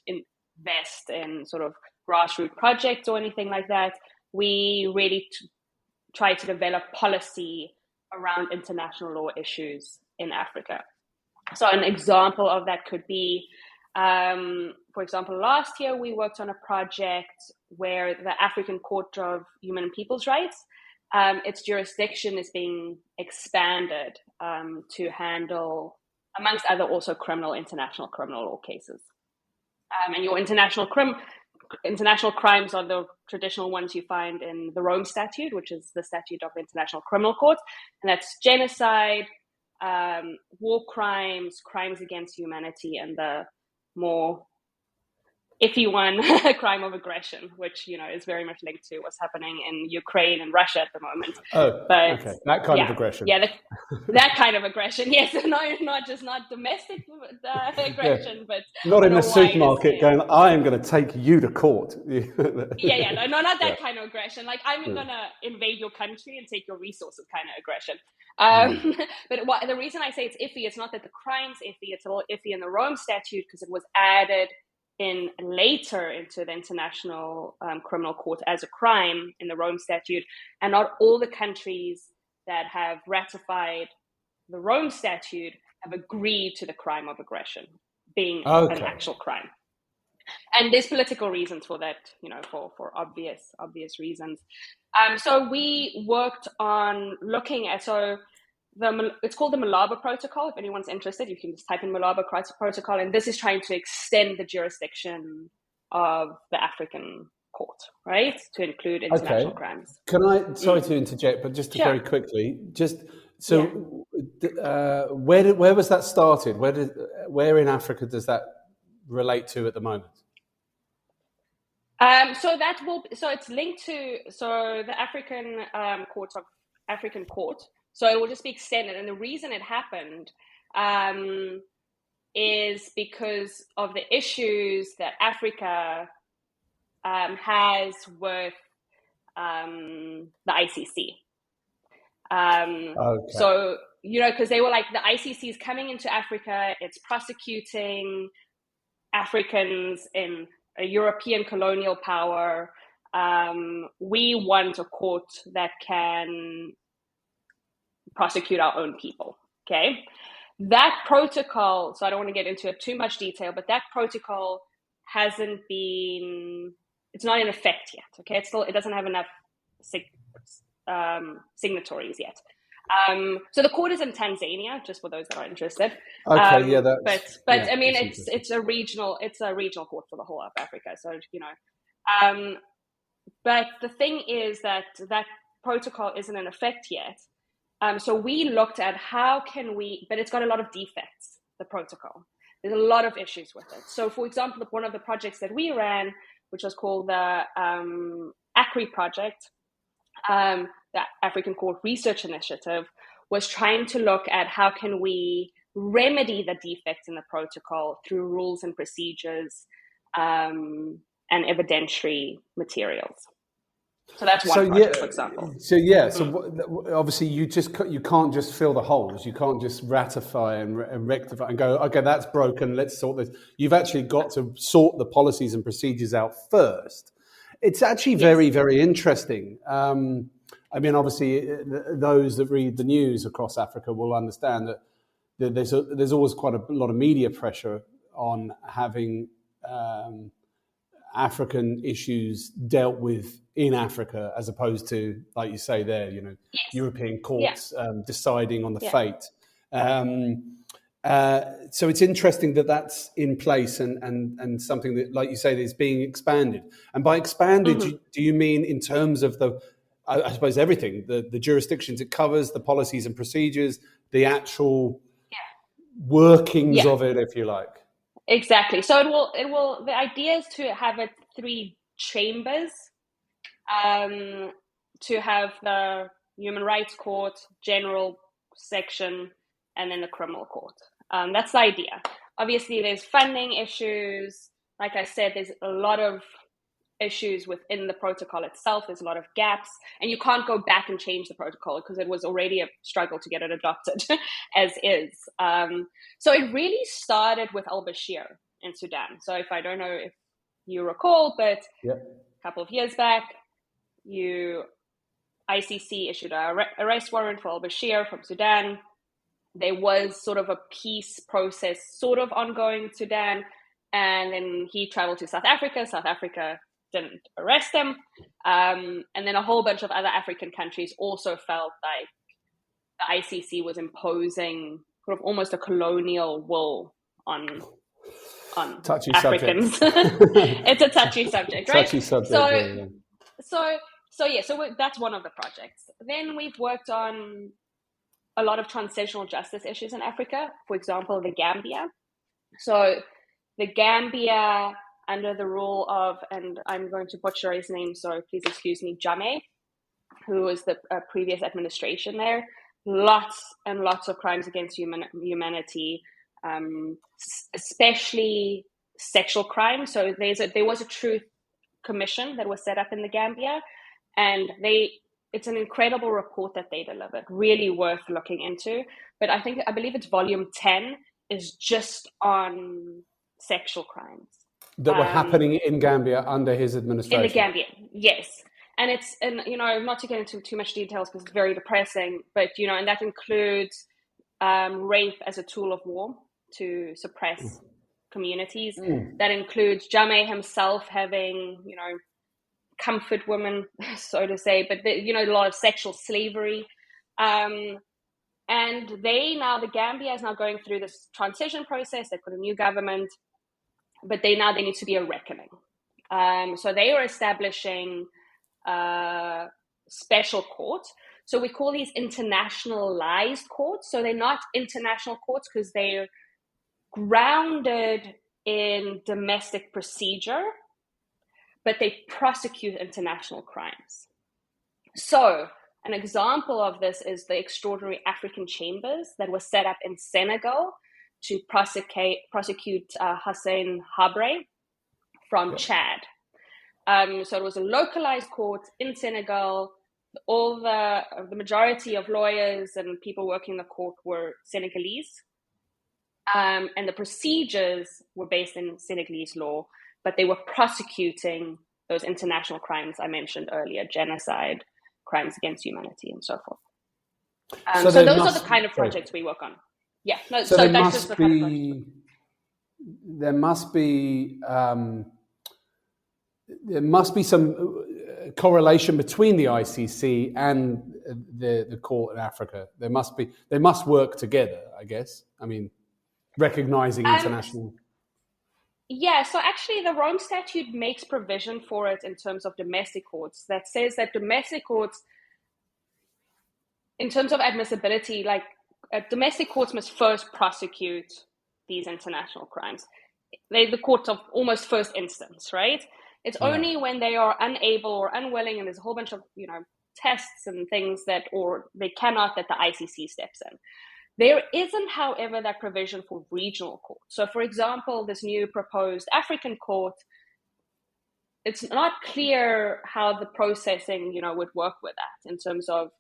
B: invest in sort of grassroots projects or anything like that. We really try to develop policy around international law issues in Africa. So an example of that could be, for example, last year we worked on a project where the African Court of Human and People's Rights, its jurisdiction is being expanded to handle, amongst other, also international criminal law cases. And your international international crimes are the traditional ones you find in the Rome Statute, which is the statute of the International Criminal Court, and that's genocide, war crimes, crimes against humanity, and the more iffy one, crime of aggression, which is very much linked to what's happening in Ukraine and Russia at the moment.
D: Oh,
B: but
D: okay, that kind of aggression.
B: Yeah, that kind of aggression. Yes, not domestic aggression, but
D: not in the supermarket going, I am going to take you to court.
B: No, not that kind of aggression. Like, I'm going to invade your country and take your resources kind of aggression. But the reason I say it's iffy, it's not that the crime's iffy, it's a little iffy in the Rome Statute because it was added in later into the International Criminal Court as a crime in the Rome Statute, and not all the countries that have ratified the Rome Statute have agreed to the crime of aggression being an actual crime. And there's political reasons for that, for obvious reasons. So we worked on looking at it's called the Malaba Protocol. If anyone's interested, you can just type in Malaba Protocol, and this is trying to extend the jurisdiction of the African court, right, to include international crimes.
D: Can I? Sorry to interject, but just very quickly, where was that started? Where in Africa does that relate to at the moment?
B: So it's linked to the African African Court. So it will just be extended. And the reason it happened is because of the issues that Africa has with the ICC. So, because they were like, the ICC is coming into Africa, it's prosecuting Africans in a European colonial power. We want a court that can prosecute our own people, okay? That protocol, so I don't want to get into too much detail, but that protocol it's not in effect yet, okay? It doesn't have enough signatories yet. So the court is in Tanzania, just for those that are interested.
D: But I mean,
B: it's a regional court for the whole of Africa. So, but the thing is that protocol isn't in effect yet. So we looked at but it's got a lot of defects, the protocol. There's a lot of issues with it. So, for example, one of the projects that we ran, which was called the ACRI project, the African Court Research Initiative, was trying to look at how can we remedy the defects in the protocol through rules and procedures and evidentiary materials. So that's one project, for example.
D: So obviously you can't just fill the holes. You can't just ratify and rectify and go, okay, that's broken, let's sort this. You've actually got to sort the policies and procedures out first. It's actually very, very interesting. I mean, obviously, those that read the news across Africa will understand that there's always quite a lot of media pressure on having African issues dealt with in Africa, as opposed to, like you say there, European courts deciding on the fate. So it's interesting that that's in place and something that, like you say, is being expanded. And by expanded, do you mean in terms of I suppose everything, the jurisdictions it covers, the policies and procedures, the actual workings of it, if you like?
B: Exactly. So it will. The idea is to have it 3 chambers, to have the Human Rights Court, General Section, and then the Criminal Court. That's the idea. Obviously, there's funding issues. Like I said, there's a lot of issues within the protocol itself. There's a lot of gaps, and you can't go back and change the protocol because it was already a struggle to get it adopted as is. So it really started with al-Bashir in Sudan. So I don't know if you recall, but a couple of years back, ICC issued an arrest warrant for al-Bashir from Sudan. There was sort of a peace process sort of ongoing in Sudan, and then he traveled to South Africa. South Africa didn't arrest him. And then a whole bunch of other African countries also felt like the ICC was imposing sort of almost a colonial will on on
D: Touchy
B: Africans.
D: subject.
B: It's a touchy subject, right?
D: Touchy subject.
B: So that's one of the projects. Then we've worked on a lot of transitional justice issues in Africa. For example, the Gambia. So the Gambia, under the rule of, and I'm going to butcher his name, so please excuse me, Jammeh, who was the previous administration there. Lots and lots of crimes against humanity, especially sexual crimes. So there was a truth commission that was set up in the Gambia, and it's an incredible report that they delivered, really worth looking into. But I believe it's volume 10 is just on sexual crimes
D: That were happening in Gambia under his administration.
B: In the Gambia, yes. And not to get into too much details because it's very depressing, but, and that includes rape as a tool of war to suppress communities. That includes Jammeh himself having, comfort women, so to say, but, a lot of sexual slavery. And the Gambia is now going through this transition process. They've got a new government, but they need to be a reckoning. So they are establishing special courts. So we call these internationalized courts. So they're not international courts because they're grounded in domestic procedure, but they prosecute international crimes. So an example of this is the Extraordinary African Chambers that was set up in Senegal to prosecute Hussein Habre from Chad. So it was a localized court in Senegal. All the majority of lawyers and people working in the court were Senegalese. And the procedures were based in Senegalese law, but they were prosecuting those international crimes I mentioned earlier, genocide, crimes against humanity, and so forth. So those are the kind of projects we work on. Yeah. No, so that's just the kind of project.
D: There must be some correlation between the ICC and the court in Africa. They must work together, I guess. I mean, recognizing international.
B: Yeah, so actually the Rome Statute makes provision for it in terms of domestic courts that says that domestic courts, in terms of admissibility, domestic courts must first prosecute these international crimes. They're the courts of almost first instance, right? It's only when they are unable or unwilling, and there's a whole bunch of tests and things or they cannot, that the ICC steps in. There isn't, however, that provision for regional courts. So, for example, this new proposed African court, it's not clear how the processing, would work with that in terms of,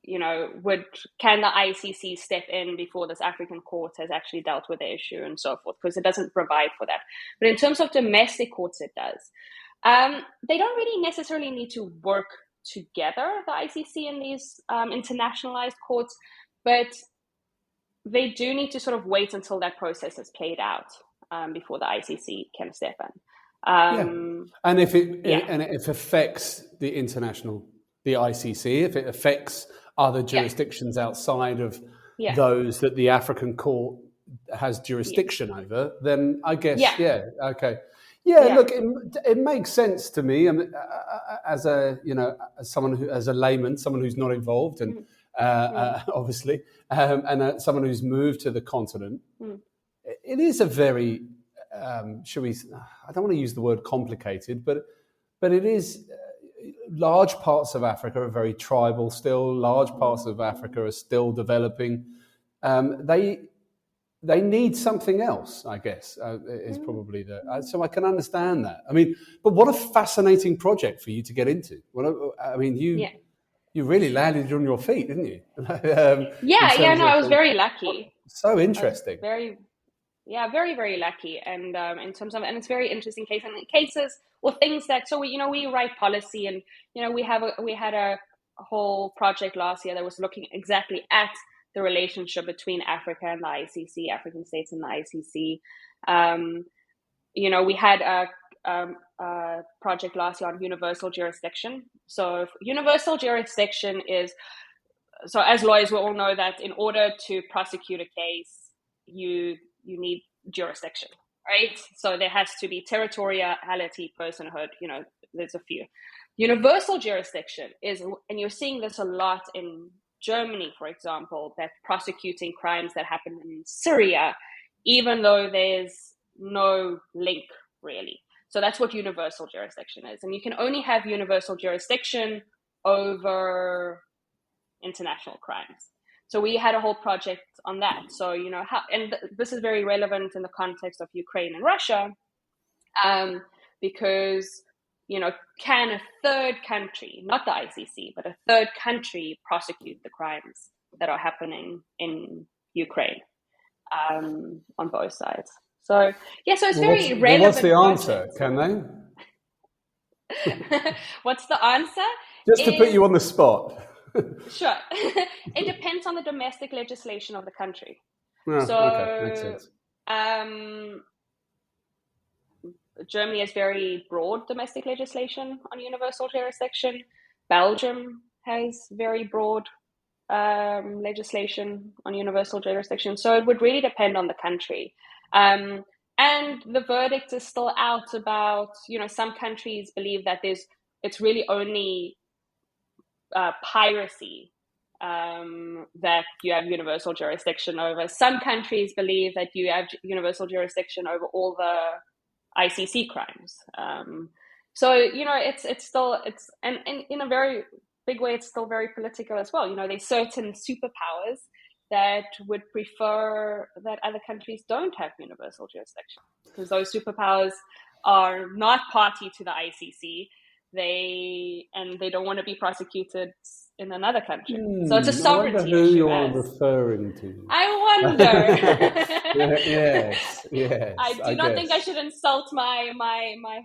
B: can the ICC step in before this African court has actually dealt with the issue and so forth, because it doesn't provide for that. But in terms of domestic courts, it does. They don't really necessarily need to work together, the ICC and these internationalized courts, but they do need to sort of wait until that process is played out before the ICC can step in.
D: And if it affects the ICC, if it affects other jurisdictions outside of those that the African court has jurisdiction over, then I guess, okay. Look, it makes sense to me. I mean, as a layman, someone who's not involved, and obviously, and someone who's moved to the continent, it is a very, I don't want to use the word complicated, but it is. Large parts of Africa are very tribal still. Large parts of Africa are still developing. They need something else, I guess, is probably so I can understand that. I mean, but what a fascinating project for you to get into. You really landed on your feet, didn't you?
B: I was very lucky.
D: So interesting.
B: Very, very lucky. And in terms of, and it's very interesting cases or things that, so we write policy, and, we had a whole project last year that was looking exactly at the relationship between Africa and the ICC, African states and the ICC. We had a project last year on universal jurisdiction. So universal jurisdiction is, so as lawyers, we all know that in order to prosecute a case, you need jurisdiction. right? So there has to be territoriality, personhood, there's a few. Universal jurisdiction is, and you're seeing this a lot in Germany, for example, that prosecuting crimes that happen in Syria, even though there's no link really. So that's what universal jurisdiction is. And you can only have universal jurisdiction over international crimes. So we had a whole project on that. So, this is very relevant in the context of Ukraine and Russia, because, can a third country, not the ICC, but a third country prosecute the crimes that are happening in Ukraine, on both sides? So, so it's very relevant.
D: What's the answer? Can they?
B: What's the answer?
D: Just to put you on the spot.
B: Sure. It depends on the domestic legislation of the country.
D: Okay. Makes sense.
B: Germany has very broad domestic legislation on universal jurisdiction. Belgium has very broad legislation on universal jurisdiction. So it would really depend on the country. And the verdict is still out about, some countries believe that it's really only piracy that you have universal jurisdiction over. Some countries believe that you have universal jurisdiction over all the ICC crimes. So it's still and in a very big way, it's still very political as well. There's certain superpowers that would prefer that other countries don't have universal jurisdiction, because those superpowers are not party to the ICC. They don't want to be prosecuted in another country. So it's a sovereignty issue.
D: I wonder who you're referring to.
B: I wonder.
D: Yes.
B: I do not think I should insult my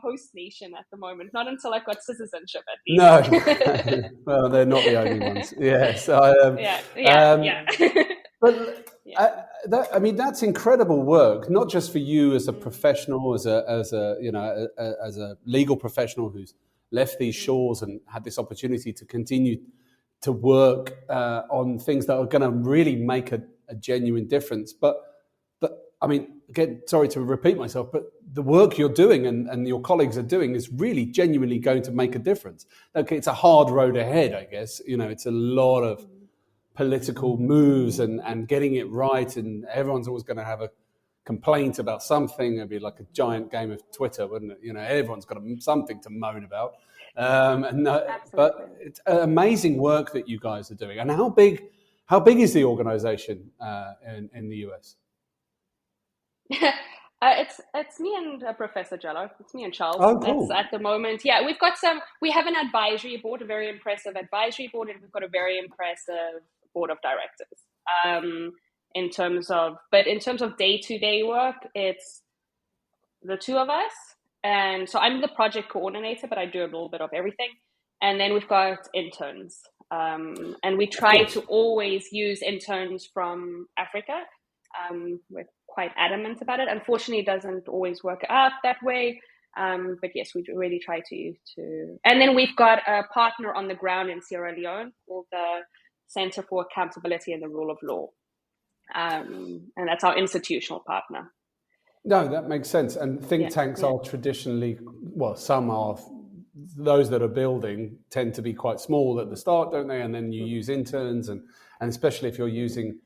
B: host nation at the moment. Not until I've got citizenship, at least.
D: No. Well, they're not the only ones. Yes. But that's incredible work. Not just for you as a professional, as a legal professional who's left these shores and had this opportunity to continue to work on things that are going to really make a genuine difference. But again, sorry to repeat myself, but the work you're doing and your colleagues are doing is really genuinely going to make a difference. Okay, it's a hard road ahead, I guess. It's a lot of political moves and getting it right, and everyone's always going to have a complaint about something. It'd be like a giant game of Twitter, wouldn't it? Everyone's got something to moan about. But it's amazing work that you guys are doing. And how big is the organization in the US?
B: It's me and Professor Jello. It's me and Charles.
D: Oh, cool.
B: That's at the moment. Yeah, we have an advisory board, a very impressive advisory board, and we've got a very impressive board of directors. In terms of day-to-day work, it's the two of us. And so I'm the project coordinator, but I do a little bit of everything. And then we've got interns. And we try to always use interns from Africa. We're quite adamant about it. Unfortunately, it doesn't always work out that way. But yes, we really try to. And then we've got a partner on the ground in Sierra Leone called the Center for Accountability and the Rule of Law. And that's our institutional partner.
D: No, that makes sense. And think tanks are traditionally, some are, those that are building tend to be quite small at the start, don't they? And then you use interns, and especially if you're using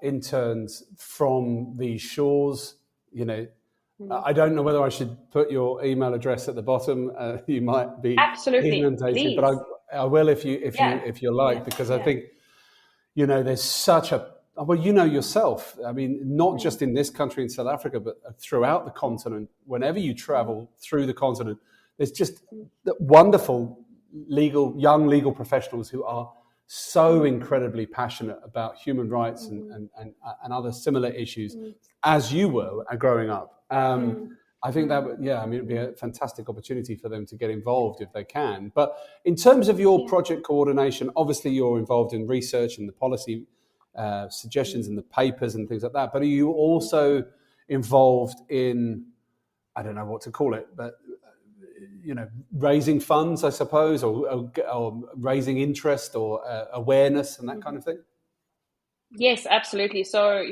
D: interns from these shores, I don't know whether I should put your email address at the bottom. You might be
B: absolutely
D: inundated, but I will if you like, because I think there's such a yourself. I mean, not just in this country in South Africa, but throughout the continent. Whenever you travel through the continent, there's just wonderful young legal professionals who are so incredibly passionate about human rights and other similar issues as you were growing up. I think that it'd be a fantastic opportunity for them to get involved if they can. But in terms of your project coordination, obviously you're involved in research and the policy suggestions and the papers and things like that. But are you also involved in, I don't know what to call it, but raising funds, I suppose, or raising interest or awareness and that kind of thing?
B: Yes, absolutely. So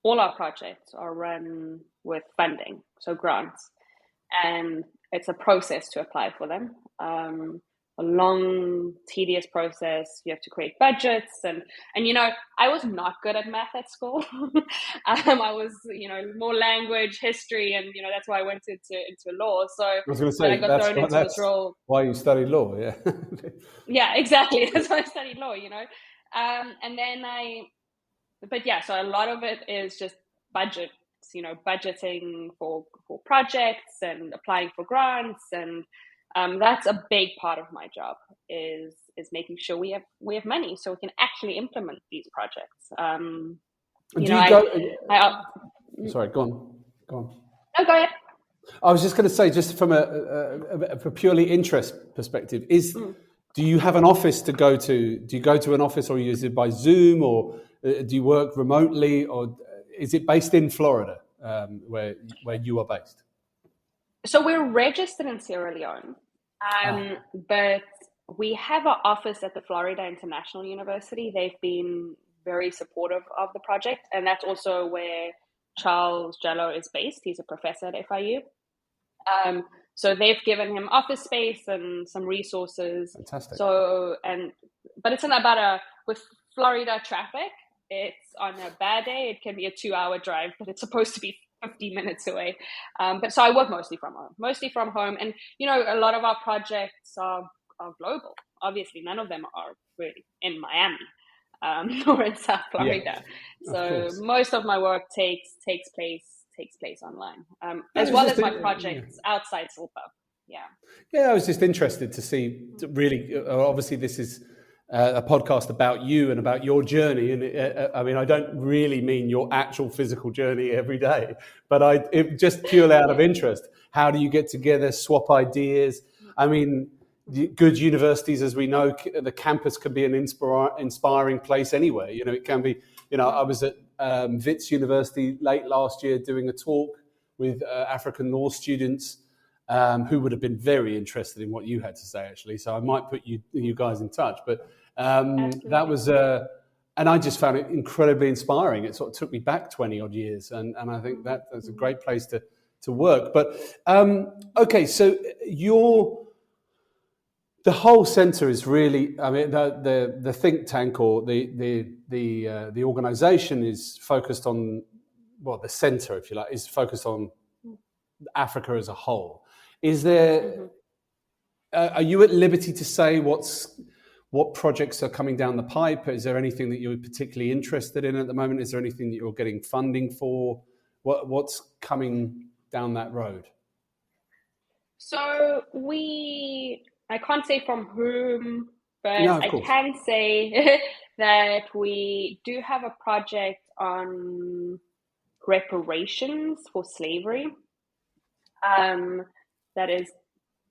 B: all our projects are run with funding, so grants, and it's a process to apply for them. A long, tedious process. You have to create budgets, and I was not good at math at school. I was more language, history, and that's why I went into law. So
D: I was going to say
B: I got thrown into this role.
D: Why you studied law, yeah.
B: Yeah, exactly. That's why I studied law. And then so a lot of it is just budgets. Budgeting for projects and applying for grants, and that's a big part of my job is making sure we have money so we can actually implement these projects.
D: Sorry, go on.
B: No, go ahead.
D: I was just going to say, just from a purely interest perspective, do you have an office to go to? Do you go to an office, or is it by Zoom, or do you work remotely, or is it based in Florida, where you are based?
B: So we're registered in Sierra Leone, but we have an office at the Florida International University. They've been very supportive of the project, and that's also where Charles Jello is based. He's a professor at FIU. So they've given him office space and some resources.
D: Fantastic.
B: But it's with Florida traffic, it's on a bad day, it can be a 2-hour drive, but it's supposed to be 50 minutes away. But so I work mostly from home. And, a lot of our projects are global. Obviously, none of them are really in Miami or in South Florida.
D: Yeah,
B: so most of my work takes place online, as well as my projects outside CILPA. Yeah,
D: I was just interested to see, really, obviously this is a podcast about you and about your journey. And I don't really mean your actual physical journey every day, but just purely out of interest. How do you get together, swap ideas? I mean, good universities, as we know, the campus can be an inspiring place anyway. It can be, I was at Wits University late last year doing a talk with African law students who would have been very interested in what you had to say, actually. So I might put you guys in touch. But that was, and I just found it incredibly inspiring. It sort of took me back 20 odd years. And I think that's a great place to work. But, okay, so the whole centre is really, the think tank or the organisation is focused on, the centre, if you like, is focused on Africa as a whole. Is there, are you at liberty to say what projects are coming down the pipe? Is there anything that you're particularly interested in at the moment? Is there anything that you're getting funding for? What's coming down that road?
B: So I can't say from whom, but I can say that we do have a project on reparations for slavery that is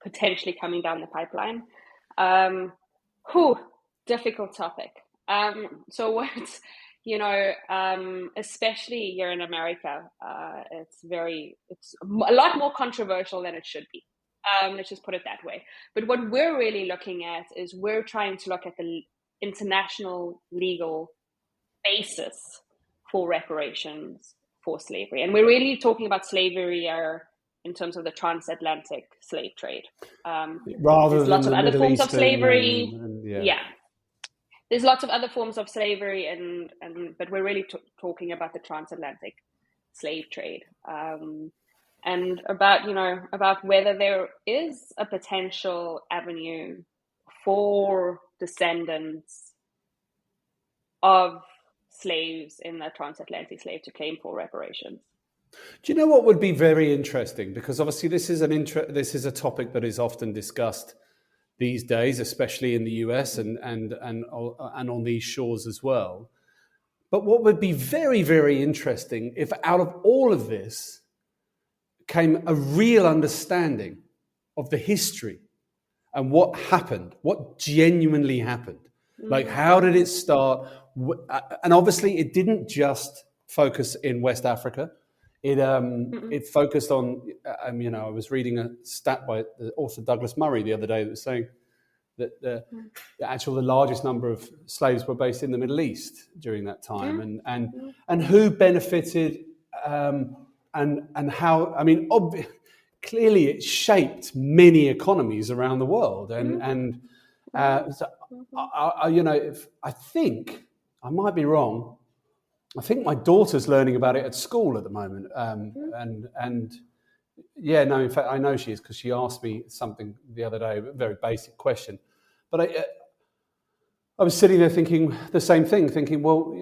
B: potentially coming down the pipeline. Difficult topic. So what, especially here in America, it's a lot more controversial than it should be. Let's just put it that way. But what we're really looking at is we're trying to look at the international legal basis for reparations for slavery. And we're really talking about slavery in terms of the transatlantic slave trade.
D: Rather
B: there's lots
D: than
B: of other forms
D: Eastern
B: of slavery.
D: Yeah.
B: There's lots of other forms of slavery, but we're really talking about the transatlantic slave trade. And about whether there is a potential avenue for descendants of slaves in the transatlantic slave to claim for reparations.
D: Do you know what would be very interesting? Because obviously this is a topic that is often discussed these days, especially in the US and on these shores as well. But what would be very, very interesting if out of all of this came a real understanding of the history and what happened, what genuinely happened. Like, how did it start? And obviously it didn't just focus in West Africa. It focused on, I was reading a stat by the author Douglas Murray the other day that was saying that the largest number of slaves were based in the Middle East during that time, and who benefited and how, I mean, clearly it shaped many economies around the world, and so I think I might be wrong. I think my daughter's learning about it at school at the moment, and yeah, no, in fact, I know she is, because she asked me something the other day, a very basic question, but I was sitting there thinking the same thing, thinking, well,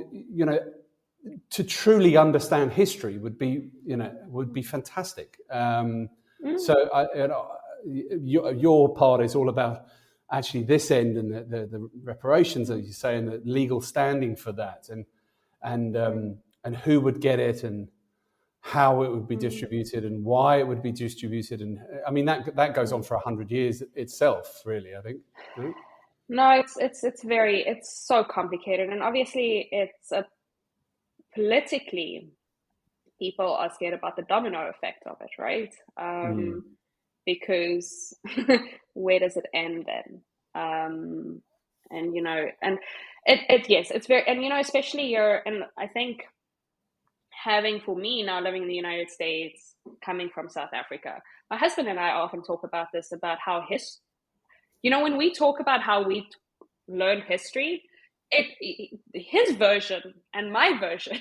D: to truly understand history would be fantastic. So your part is all about actually this end, and the reparations, as you say, and the legal standing for that, and who would get it, and how it would be distributed, and why it would be distributed, and I mean that goes on for 100 years itself, really. I think. Right?
E: No, it's so complicated, and obviously it's politically, people are scared about the domino effect of it, right? Because where does it end then? And yes, it's very, and especially and I think having, for me now, living in the United States, coming from South Africa, my husband and I often talk about this, about how when we talk about how we learn history, his version and my version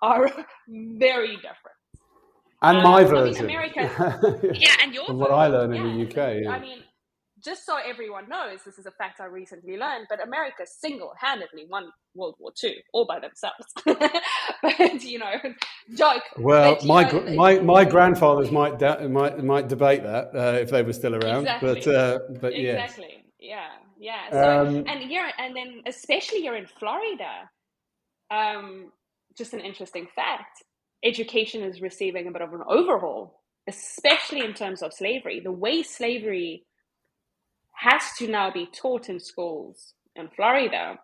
E: are very different.
D: And my version.
E: America, and your
D: what
E: version,
D: I learned in the UK. Yeah.
E: I mean, just so everyone knows, this is a fact I recently learned, but America single-handedly won World War II all by themselves. But joke.
D: Well,
E: but,
D: my grandfathers might debate that if they were still around.
E: Exactly.
D: But
E: exactly.
D: Yes.
E: Yeah. So and then especially you're in Florida. Just an interesting fact: education is receiving a bit of an overhaul, especially in terms of slavery. The way slavery has to now be taught in schools in Florida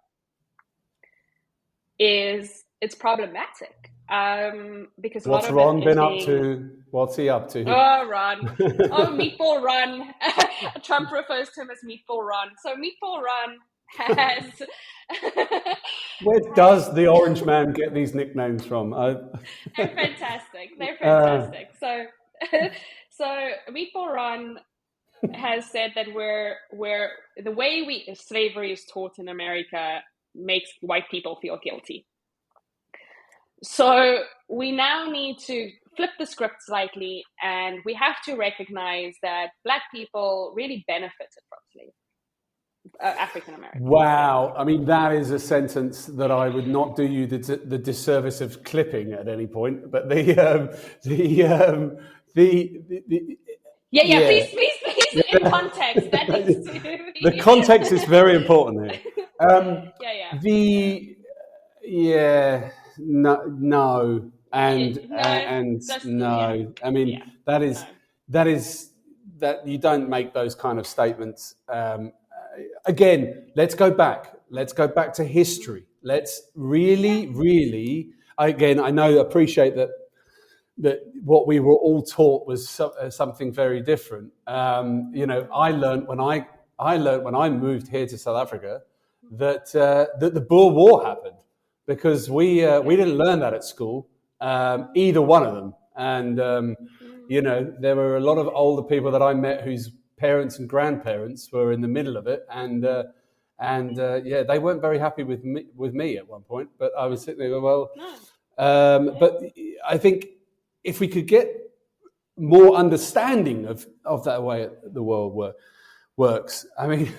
E: it's problematic. Because
D: what's Ron been up to? What's he up to?
E: Oh, Ron. Meatball Ron. Trump refers to him as Meatball Ron. So Meatball Ron has...
D: Where does the orange man get these nicknames from?
E: They're fantastic. So Meatball Ron has said that we're the way slavery is taught in America makes white people feel guilty. So we now need to flip the script slightly, and we have to recognize that Black people really benefited from slavery. African American.
D: Wow, I mean, that is a sentence that I would not do you the disservice of clipping at any point. But please, in context. That needs to be... The context is very important here. No. I mean, that you don't make those kind of statements. Again, let's go back. Let's go back to history. Let's really, again, appreciate that what we were all taught was something very different. I learned when I moved here to South Africa that the Boer War happened, because we didn't learn that at school, either one of them. And there were a lot of older people that I met whose parents and grandparents were in the middle of it, and they weren't very happy with me at one point. But I was sitting there, but I think if we could get more understanding of that way the world works, I mean,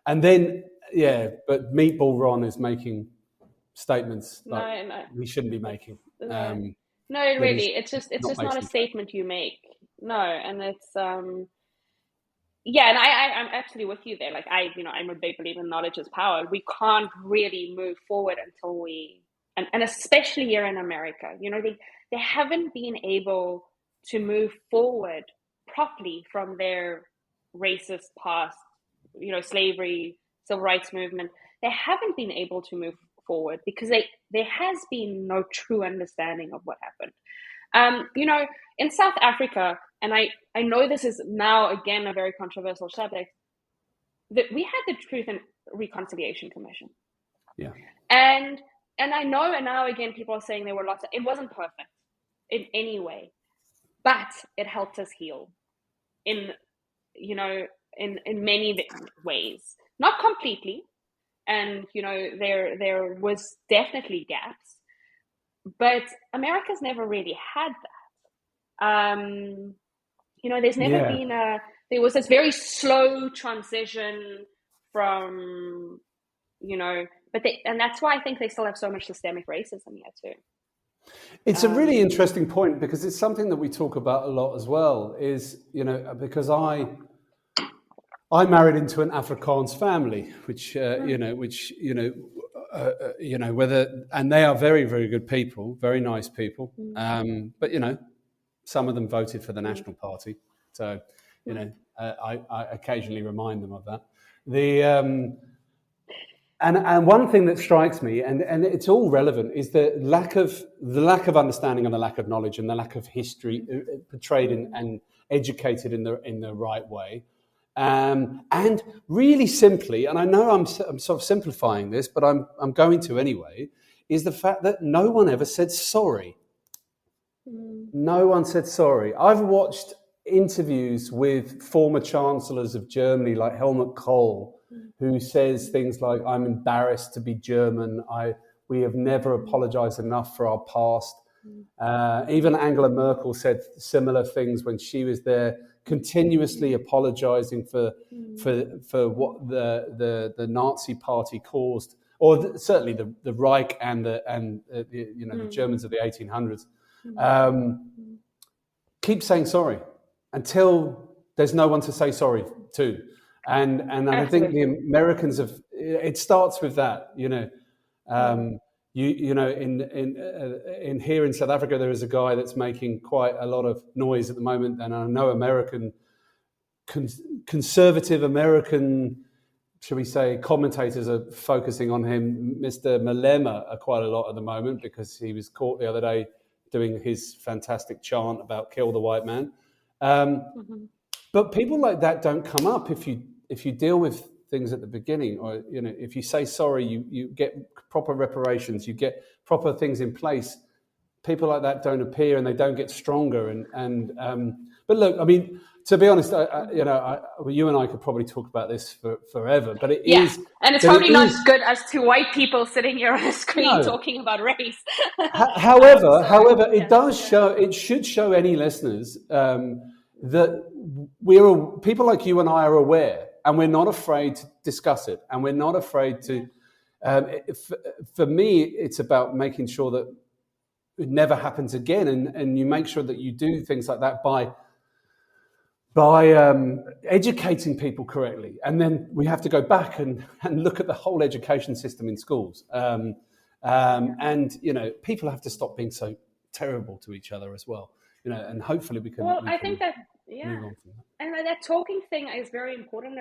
D: and then but Meatball Ron is making statements we shouldn't be making.
E: No, really, it's just not a statement you make. No, and it's and I'm absolutely with you there. Like I'm a big believer in knowledge is power. We can't really move forward until we, and especially here in America, they haven't been able to move forward properly from their racist past, slavery, civil rights movement. They haven't been able to move forward because there has been no true understanding of what happened. In South Africa, and I know this is now again a very controversial subject, that we had the Truth and Reconciliation Commission.
D: Yeah.
E: And I know, and now again people are saying there were it wasn't perfect. in any way, but it helped us heal in, in many ways, not completely. And, there was definitely gaps, but America's never really had that. There's never been there was this very slow transition from, and that's why I think they still have so much systemic racism here too.
D: It's a really interesting point, because it's something that we talk about a lot as well, is, because I married into an Afrikaans family, and they are very, very good people, very nice people. But, some of them voted for the National Party. So, I occasionally remind them of that. And one thing that strikes me, and it's all relevant, is the lack of understanding and the lack of knowledge and the lack of history portrayed and educated in the right way. And really simply, and I know I'm sort of simplifying this, but I'm going to anyway, is the fact that no one ever said sorry. No one said sorry. I've watched interviews with former chancellors of Germany, like Helmut Kohl, who says things like, "I'm embarrassed to be German. We have never apologized enough for our past." Even Angela Merkel said similar things when she was there, continuously apologizing for what the Nazi Party caused, or certainly the Reich and the Germans of the 1800s. Keep saying sorry until there's no one to say sorry to. And I think the Americans have. It starts with that, in here in South Africa, there is a guy that's making quite a lot of noise at the moment, and I know American conservative American, shall we say, commentators are focusing on him, Mr. Malema, quite a lot at the moment, because he was caught the other day doing his fantastic chant about "kill the white man." But people like that don't come up if you deal with things at the beginning, or if you say sorry, you get proper reparations, you get proper things in place. People like that don't appear, and they don't get stronger. But look, I mean, to be honest, you and I could probably talk about this forever, but it is,
E: and it's probably not good as two white people sitting here on a screen talking about race.
D: However, it does show. It should show any listeners that people like you and I are aware, and we're not afraid to discuss it, and we're not afraid to. For me, it's about making sure that it never happens again, and you make sure that you do things like that by educating people correctly. And then we have to go back and look at the whole education system in schools. And people have to stop being so terrible to each other as well. And hopefully we can.
E: Well,
D: I think that move on from that.
E: And that talking thing is very important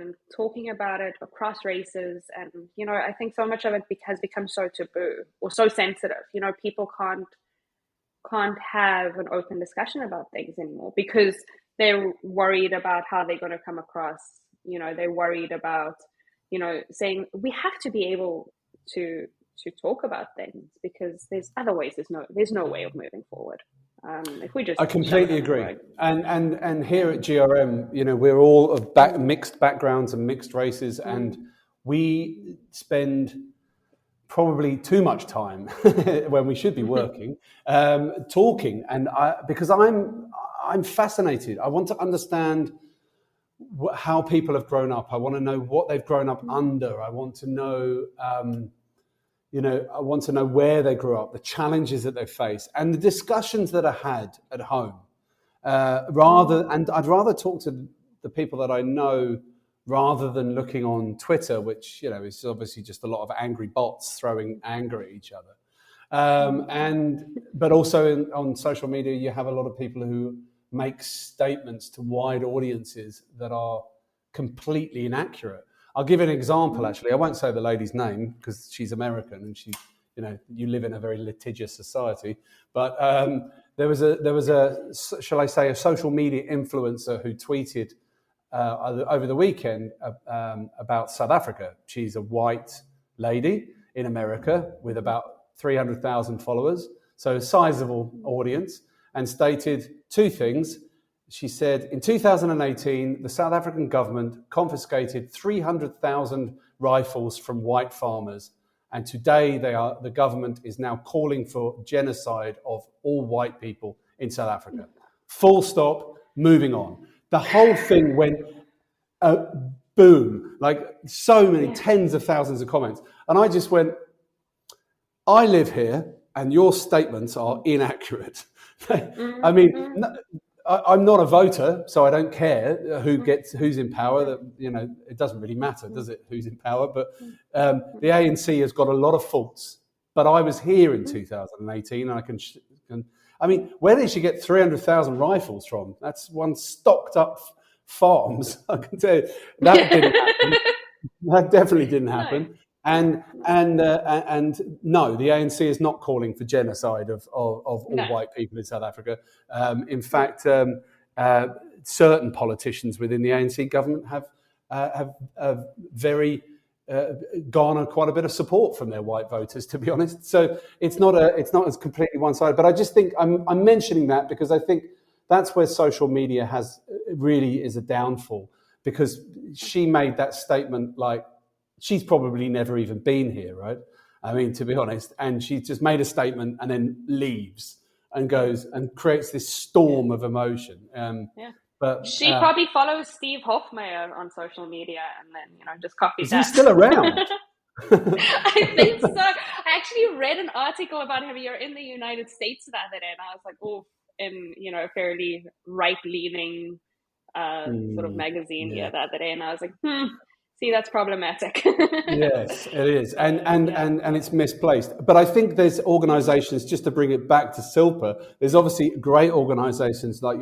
E: and talking about it across races. And I think so much of it has become so taboo or so sensitive. People can't have an open discussion about things anymore because they're worried about how they're going to come across. They're worried about saying we have to be able to talk about things because there's other ways. There's no way of moving forward. If we just,
D: I completely agree. And here at GRM, we're all of mixed backgrounds and mixed races, and we spend probably too much time when we should be working, talking. And because I'm fascinated. I want to understand how people have grown up. I want to know what they've grown up under. I want to know. I want to know where they grew up, the challenges that they face, and the discussions that are had at home. And I'd rather talk to the people that I know rather than looking on Twitter, which is obviously just a lot of angry bots throwing anger at each other. But also on social media, you have a lot of people who make statements to wide audiences that are completely inaccurate. I'll give an example, actually. I won't say the lady's name because she's American and she, you live in a very litigious society. But there was a, shall I say, a social media influencer who tweeted over the weekend about South Africa. She's a white lady in America with about 300,000 followers. so a sizable audience, and stated two things. She said, in 2018, the South African government confiscated 300,000 rifles from white farmers. And today the government is now calling for genocide of all white people in South Africa. Full stop, moving on. The whole thing went boom, like so many tens of thousands of comments. And I just went, I live here and your statements are inaccurate. I mean, I'm not a voter, so I don't care who's in power. That, you know, it doesn't really matter, does it, who's in power? But the ANC has got a lot of faults. But I was here in 2018, and I can. I mean, where did she get 300,000 rifles from? That's one stocked up farms. I can tell you that didn't happen. That definitely didn't happen. And no, the ANC is not calling for genocide of all white people in South Africa. In fact, certain politicians within the ANC government have very garnered quite a bit of support from their white voters, to be honest. So it's not as completely one-sided. But I just think I'm mentioning that because I think that's where social media really is a downfall, because she made that statement like she's probably never even been here, right? I mean, to be honest, and she just made a statement and then leaves and goes and creates this storm of emotion. But
E: she probably follows Steve Hofmeyr on social media and then, you know, just copies that.
D: Is he still around?
E: I think so. I actually read an article about him here in the United States the other day, and I was like, oh, in, you know, a fairly right-leaning sort of magazine here the other day, and I was like, see, that's problematic.
D: Yes, it is, and it's misplaced. But I think there's organisations, just to bring it back to CILPA, there's obviously great organisations like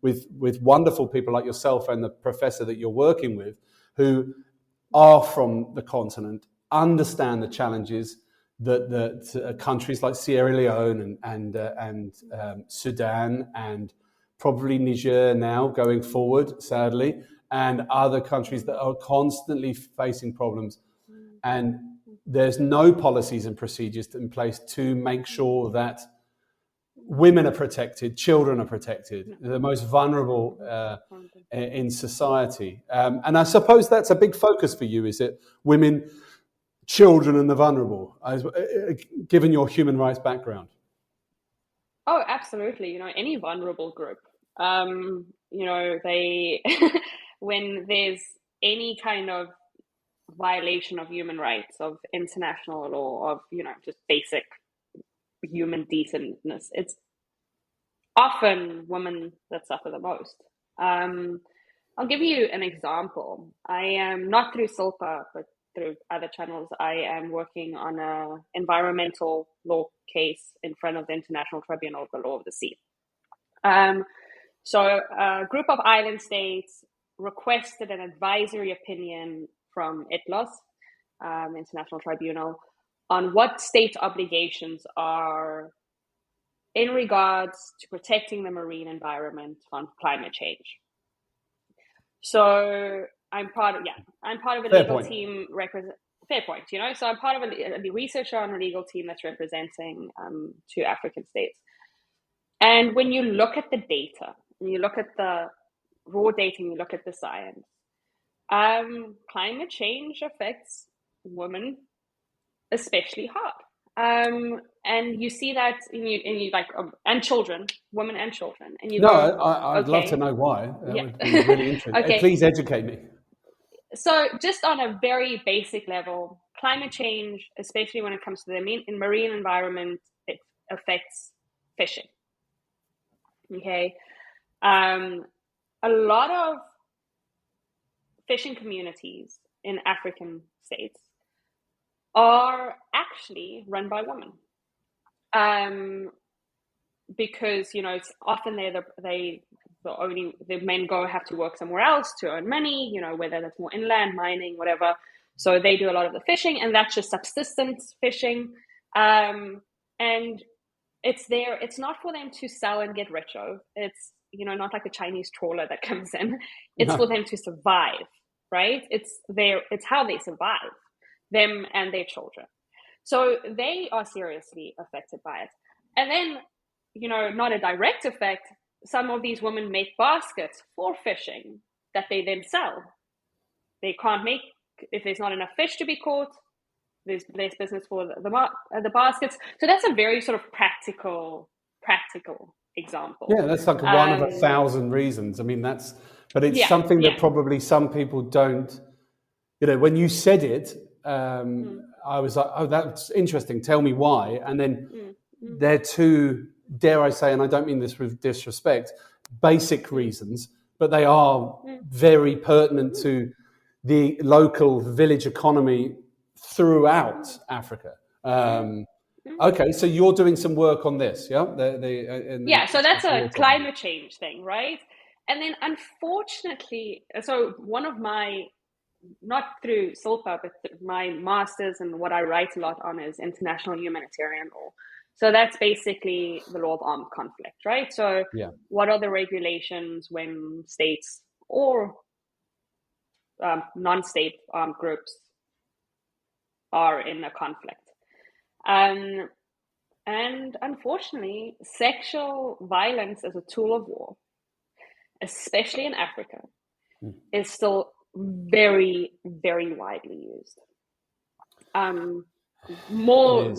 D: with wonderful people like yourself and the professor that you're working with, who are from the continent, understand the challenges that countries like Sierra Leone and Sudan and probably Niger now going forward, sadly, and other countries that are constantly facing problems. And there's no policies and procedures in place to make sure that women are protected, children are protected, the most vulnerable in society. And I suppose that's a big focus for you, is it? Women, children and the vulnerable, given your human rights background.
E: Oh, absolutely. You know, any vulnerable group. You know, they... when there's any kind of violation of human rights, of international law, of, you know, just basic human decentness, it's often women that suffer the most. I'll give you an example. I am not through CILPA, but through other channels. I am working on an environmental law case in front of the International Tribunal of the Law of the Sea. So a group of island states requested an advisory opinion from ITLOS, International Tribunal, on what state obligations are in regards to protecting the marine environment on climate change. So I'm part of a legal team fair point, you know. So I'm part of a researcher on a legal team that's representing 2 African states. And when you look at the data, and you look at the raw data, and you look at the science, climate change affects women especially hard. And you see that and children, women and children. And you
D: I'd love to know why. That would be really interesting. Okay. Please educate me.
E: So just on a very basic level, climate change, especially when it comes to the marine environment, it affects fishing. Okay. A lot of fishing communities in African states are actually run by women. Because, you know, it's often the men have to work somewhere else to earn money, you know, whether that's more inland mining, whatever. So they do a lot of the fishing, and that's just subsistence fishing. And it's not for them to sell and get rich of. It's, you know, not like a Chinese trawler that comes in. It's for them to survive, right? It's how they survive, them and their children. So they are seriously affected by it. And then, not a direct effect, some of these women make baskets for fishing that they then sell. They can't make, if there's not enough fish to be caught, there's less business for the baskets. So that's a very sort of practical example.
D: Yeah, that's like one of 1,000 reasons. I mean, but it's something that probably some people don't, when you said it, I was like, oh, that's interesting. Tell me why. And then they're two, dare I say, and I don't mean this with disrespect, basic reasons, but they are very pertinent to the local village economy throughout Africa. Okay, so you're doing some work on this, yeah?
E: So that's a climate change thing, right? And then unfortunately, so one of my, not through CILPA, but my master's and what I write a lot on is international humanitarian law. So that's basically the law of armed conflict, right? So what are the regulations when states or non-state armed groups are in a conflict? And unfortunately, sexual violence as a tool of war, especially in Africa, is still very, very widely used. More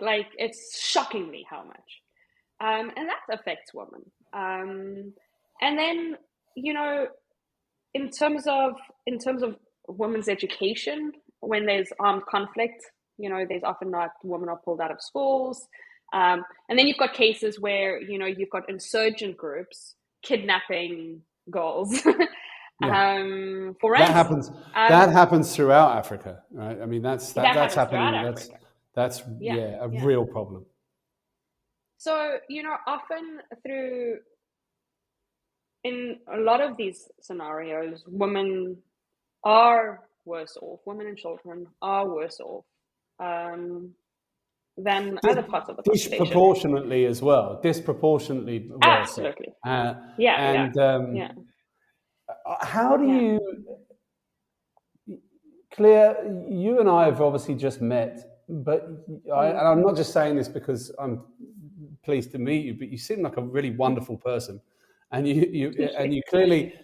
E: like, it's shockingly how much. And that affects women. And then, in terms of women's education, when there's armed conflict, there's often not, women are pulled out of schools. And then you've got cases where, you've got insurgent groups kidnapping girls. For instance,
D: that happens throughout Africa, right? I mean, that's happening. That's a real problem.
E: So, often in a lot of these scenarios, women are worse off. Women and children are worse off than other parts of the population.
D: Disproportionately as well. Disproportionately worse.
E: Absolutely.
D: How do you, Clea, you and I have obviously just met, but and I'm not just saying this because I'm pleased to meet you, but you seem like a really wonderful person, and you're clearly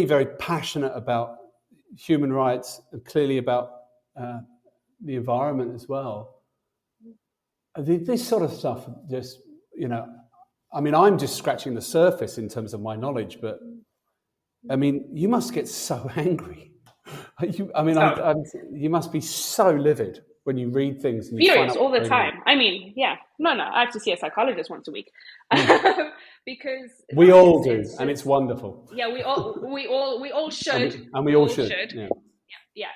D: very passionate about human rights and clearly about the environment as well. This sort of stuff just, I mean, I'm just scratching the surface in terms of my knowledge, but I mean, you must get so angry. You must be so livid when you read things. And
E: furious all the time. I mean, no, I have to see a psychologist once a week because
D: we all do, and it's wonderful.
E: Yeah, we all should,
D: and we all should.
E: Yeah.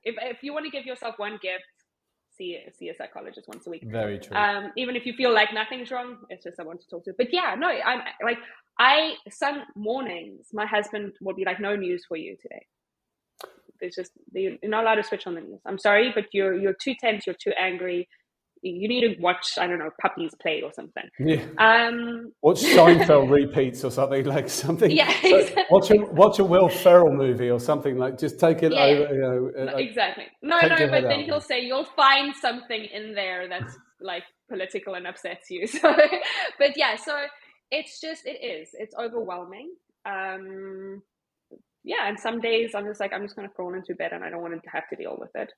E: If you want to give yourself one gift, see a psychologist once a week.
D: Very true.
E: Even if you feel like nothing's wrong, it's just someone to talk to. But some mornings, my husband will be like, "No news for you today. It's just, you're not allowed to switch on the news. I'm sorry, but you're too tense. You're too angry. You need to watch, I don't know, Puppies Play or something."
D: Yeah. Watch Seinfeld repeats or something, like something.
E: Yeah. Exactly.
D: Watch a Will Ferrell movie or something, like just take it over.
E: Exactly. No, but then he'll say you'll find something in there that's like political and upsets you. So, but so it's overwhelming. And some days I'm just going to crawl into bed and I don't want to have to deal with it.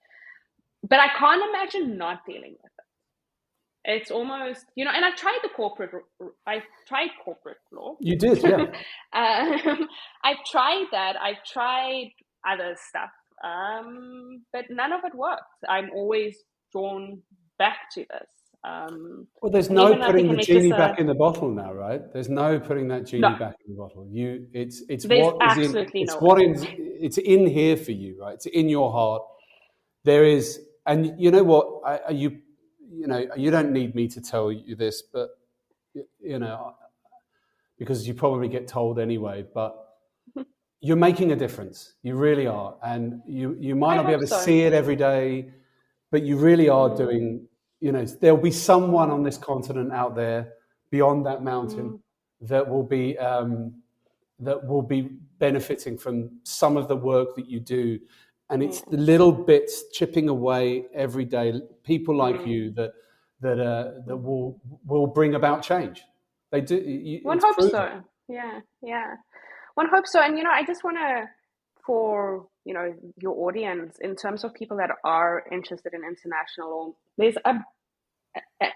E: But I can't imagine not dealing with it. It's almost, and I've tried corporate law.
D: You did, yeah.
E: I've tried that. I've tried other stuff, but none of it worked. I'm always drawn back to this.
D: Well, there's no putting the genie back in the bottle now, right? There's no putting that genie back in the bottle. It's in here for you, right? It's in your heart. There is, and you know what? You don't need me to tell you this, but because you probably get told anyway. But you're making a difference. You really are, and you might not be able to see it every day, but you really are doing. There'll be someone on this continent out there beyond that mountain that will be benefiting from some of the work that you do, And it's the little bits chipping away every day. People like you that will bring about change. They do.
E: One hopes so. Yeah. One hopes so. And I just want to, for your audience, in terms of people that are interested in international law,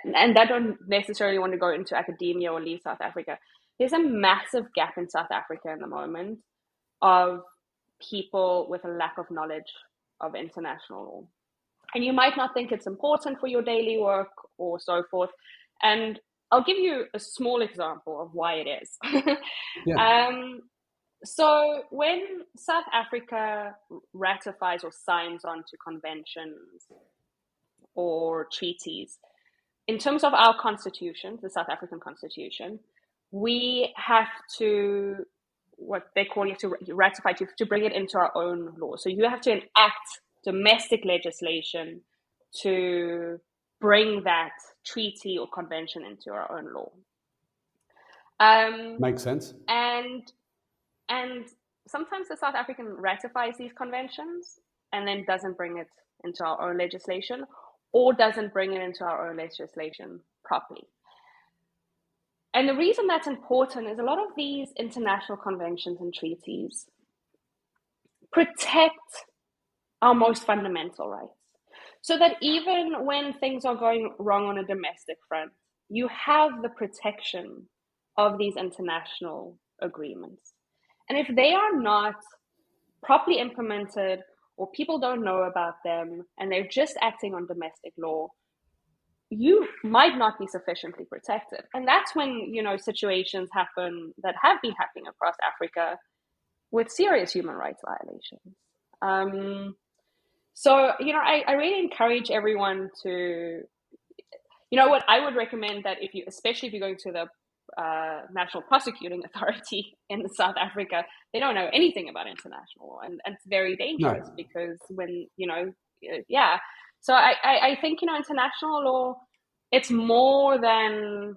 E: and that don't necessarily want to go into academia or leave South Africa. There's a massive gap in South Africa in the moment of people with a lack of knowledge of international law. And you might not think it's important for your daily work or so forth. And I'll give you a small example of why it is.
D: Yeah.
E: So when South Africa ratifies or signs on to conventions or treaties, in terms of our constitution, the South African constitution, we have to, what they call, you have to ratify, to bring it into our own law. So you have to enact domestic legislation to bring that treaty or convention into our own law.
D: Makes sense.
E: And sometimes the South African ratifies these conventions and then doesn't bring it into our own legislation, or doesn't bring it into our own legislation properly. And the reason that's important is a lot of these international conventions and treaties protect our most fundamental rights. So that even when things are going wrong on a domestic front, you have the protection of these international agreements. And if they are not properly implemented, or people don't know about them, and they're just acting on domestic law, you might not be sufficiently protected. And that's when, situations happen that have been happening across Africa with serious human rights violations. So, I really encourage everyone to, what I would recommend, that especially if you're going to the National Prosecuting Authority in South Africa, they don't know anything about international law, and it's very dangerous. No. Because when so I think international law, it's more than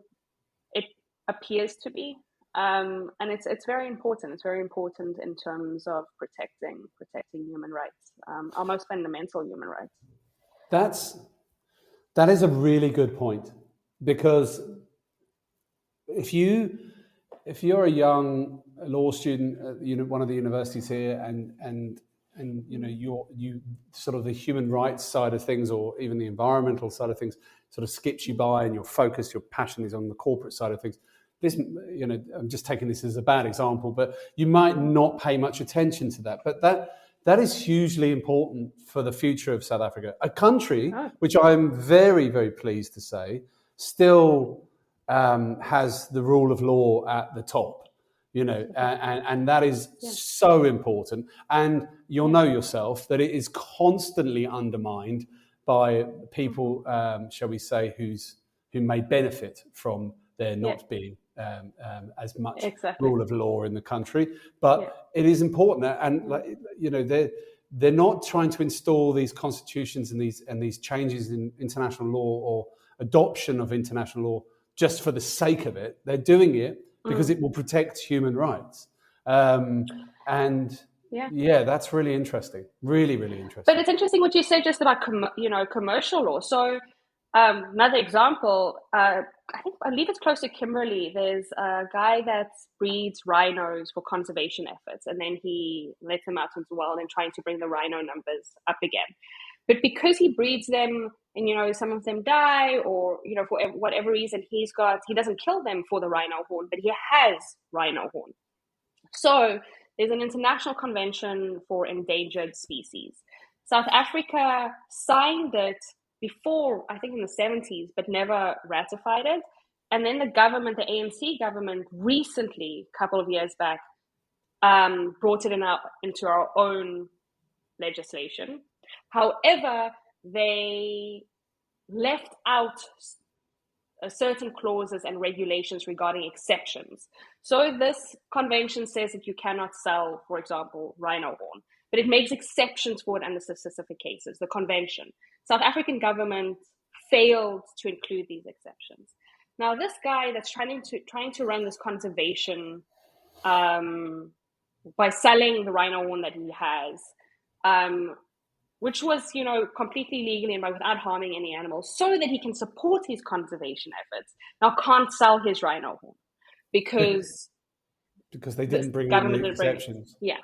E: it appears to be, and it's very important. It's very important in terms of protecting human rights, our most fundamental human rights.
D: That is a really good point, because if you're a young law student at one of the universities here, and you sort of the human rights side of things, or even the environmental side of things, sort of skips you by, and your focus, your passion is on the corporate side of things. This, I'm just taking this as a bad example, but you might not pay much attention to that. But that is hugely important for the future of South Africa, a country which I'm very, very pleased to say still has the rule of law at the top, and that is so important. And you'll know yourself that it is constantly undermined by people, shall we say, who may benefit from there not being as much rule of law in the country. But it is important, and they're not trying to install these constitutions and these changes in international law, or adoption of international law, just for the sake of it. They're doing it because it will protect human rights. That's really interesting. Really, really interesting.
E: But it's interesting what you said just about commercial law. So another example, I believe it's close to Kimberley. There's a guy that breeds rhinos for conservation efforts, and then he lets them out into the wild and trying to bring the rhino numbers up again. But because he breeds them, and some of them die, or for whatever reason, he doesn't kill them for the rhino horn, but he has rhino horn. So there's an international convention for endangered species. South Africa signed it before, I think in the 70s, but never ratified it. And then the government, the ANC government, recently, a couple of years back, brought it into our own legislation. However, they left out certain clauses and regulations regarding exceptions. So this convention says that you cannot sell, for example, rhino horn, but it makes exceptions for it under specific cases, the convention. South African government failed to include these exceptions. Now, this guy that's trying to run this conservation by selling the rhino horn that he has, which was, completely legally and without harming any animals, so that he can support his conservation efforts. Now can't sell his rhino horn because
D: they didn't bring in
E: government
D: the
E: didn't bring
D: exceptions.
E: Yeah.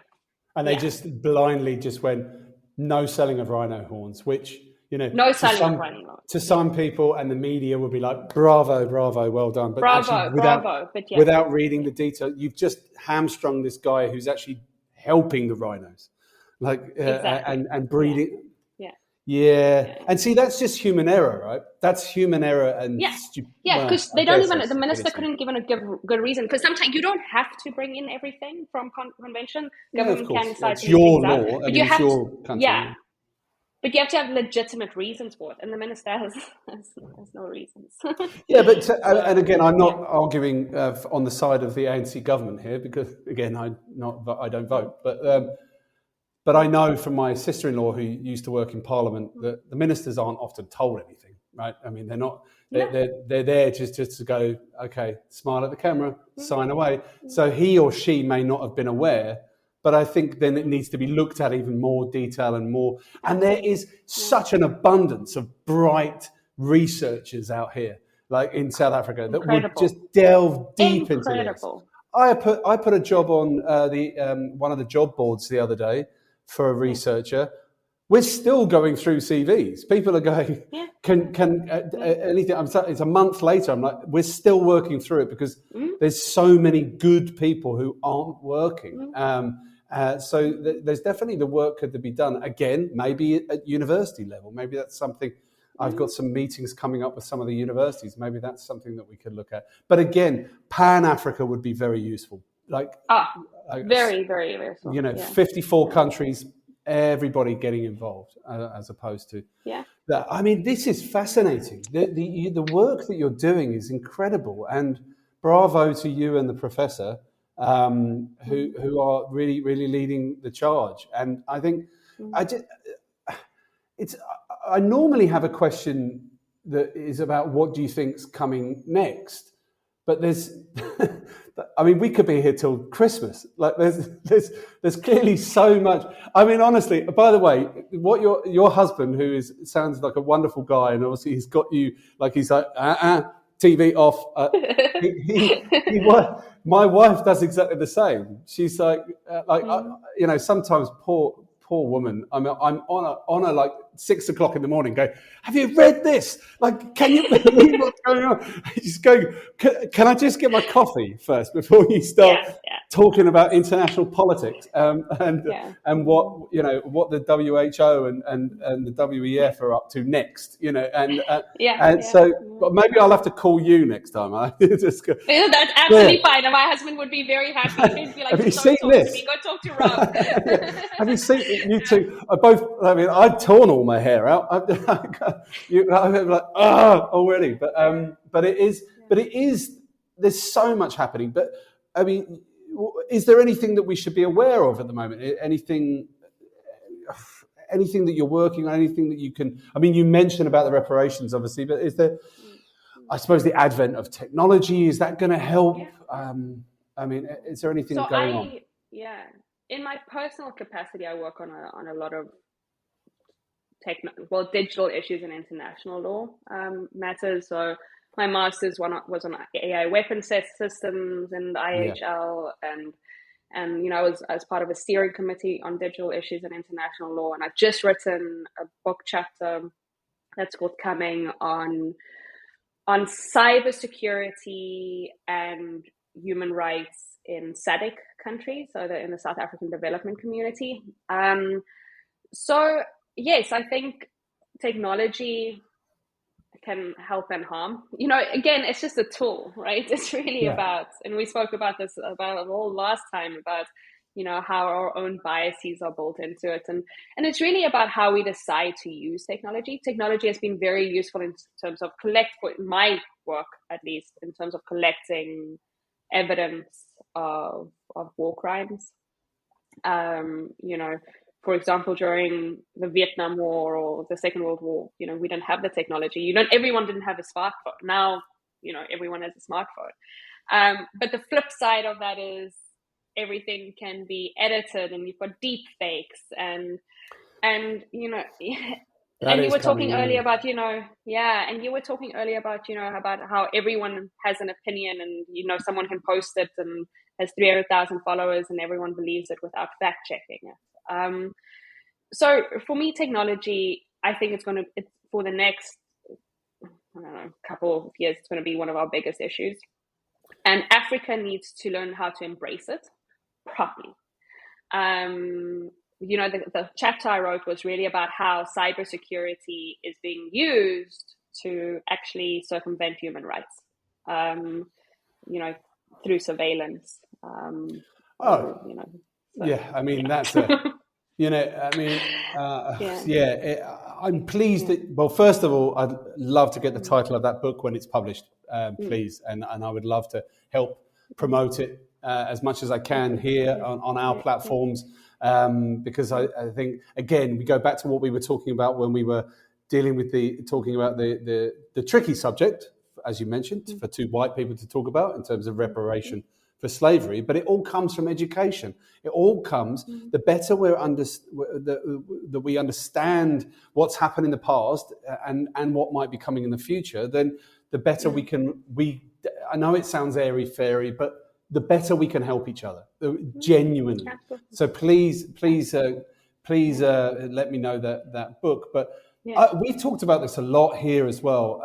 D: And they just blindly just went, no selling of rhino horns, which,
E: no selling of rhino horns.
D: To some people and the media would be like, bravo, well done. But
E: bravo. But
D: without reading the detail, you've just hamstrung this guy who's actually helping the rhinos,
E: exactly.
D: and breeding.
E: Yeah.
D: And see, that's just human error, right? That's human error and
E: because they don't even. The minister couldn't give a good reason, because sometimes you don't have to bring in everything from convention. Government can decide
D: it's your law.
E: But
D: it's your country.
E: Yeah. But you have to have legitimate reasons for it, and the minister has no reasons.
D: But and again, I'm not arguing on the side of the ANC government here, because again, I don't vote, but I know from my sister-in-law who used to work in Parliament that the ministers aren't often told anything, right? I mean, they're not. They're there just to go, okay, smile at the camera, sign away. So he or she may not have been aware. But I think then it needs to be looked at even more detail and more. And there is such an abundance of bright researchers out here, like in South Africa, that would just delve deep into this. I put a job on one of the job boards the other day for a researcher. We're still going through CVs. People are going, can anything? It's a month later. I'm like, we're still working through it because there's so many good people who aren't working. So there's definitely the work could be done. Again, maybe at university level. Maybe that's something. I've got some meetings coming up with some of the universities. Maybe that's something that we could look at. But again, Pan-Africa would be very useful.
E: Very, very useful.
D: 54 countries. Everybody getting involved, as opposed to that. I mean, this is fascinating. The work that you're doing is incredible, and bravo to you and the professor, who are really, really leading the charge. And I think I normally have a question that is about what do you think's coming next, but there's. I mean, we could be here till Christmas. Like, there's clearly so much. I mean, honestly. By the way, what your husband, who sounds like a wonderful guy, and obviously he's got you. Like, he's like, TV off. My wife does exactly the same. She's like, sometimes poor woman. I'm on her like 6 o'clock in the morning. Go, have you read this? Like, can you believe what's going on? Just going, can I just get my coffee first before you start talking about international politics and what the WHO and the WEF are up to next? So but maybe I'll have to call you next time. Just go,
E: that's absolutely fine. And my husband would be very happy. He'd be like,
D: have you seen this?
E: Go talk to Rob.
D: Have you seen you two? I mean, I've torn all my hair out. I'm like, already. But it is. There's so much happening. But I mean, is there anything that we should be aware of at the moment? Anything that you're working on? Anything that you can? I mean, you mentioned about the reparations, obviously, but is there? I suppose the advent of technology, is that going to help? I mean, is there anything going on?
E: Yeah. In my personal capacity, I work on a lot of digital issues and international law matters. So my master's was on AI weapon systems and IHL, and I was part of a steering committee on digital issues and international law, and I've just written a book chapter that's forthcoming on cybersecurity and human rights in SADC countries, so in the South African Development Community. So yes, I think technology can help and harm. Again, it's just a tool, right? It's really about, and we spoke about this about all last time about, how our own biases are built into it. And it's really about how we decide to use technology. Technology has been very useful in terms of my work, at least, in terms of collecting evidence of war crimes. For example, during the Vietnam War or the Second World War, we didn't have the technology. Everyone didn't have a smartphone. Now, everyone has a smartphone. But the flip side of that is everything can be edited, and you've got deep fakes, and and you were talking earlier about and you were talking earlier about about how everyone has an opinion, and someone can post it and has 300,000 followers, and everyone believes it without fact checking it. So for me, technology, I think it's for the next, I don't know, couple of years, it's going to be one of our biggest issues, and Africa needs to learn how to embrace it properly. The chapter I wrote was really about how cybersecurity is being used to actually circumvent human rights, through surveillance.
D: Yeah, I mean, that's a, I'm pleased that, well, first of all, I'd love to get the title of that book when it's published, please. And I would love to help promote it as much as I can here on our platforms. Because I think, again, we go back to what we were talking about when we were dealing with talking about the tricky subject, as you mentioned, for two white people to talk about in terms of reparation for slavery. But it all comes from education. It all comes, the better that we understand what's happened in the past and what might be coming in the future, then the better I know it sounds airy-fairy, but the better we can help each other, genuinely. So please let me know that book. But we've talked about this a lot here as well,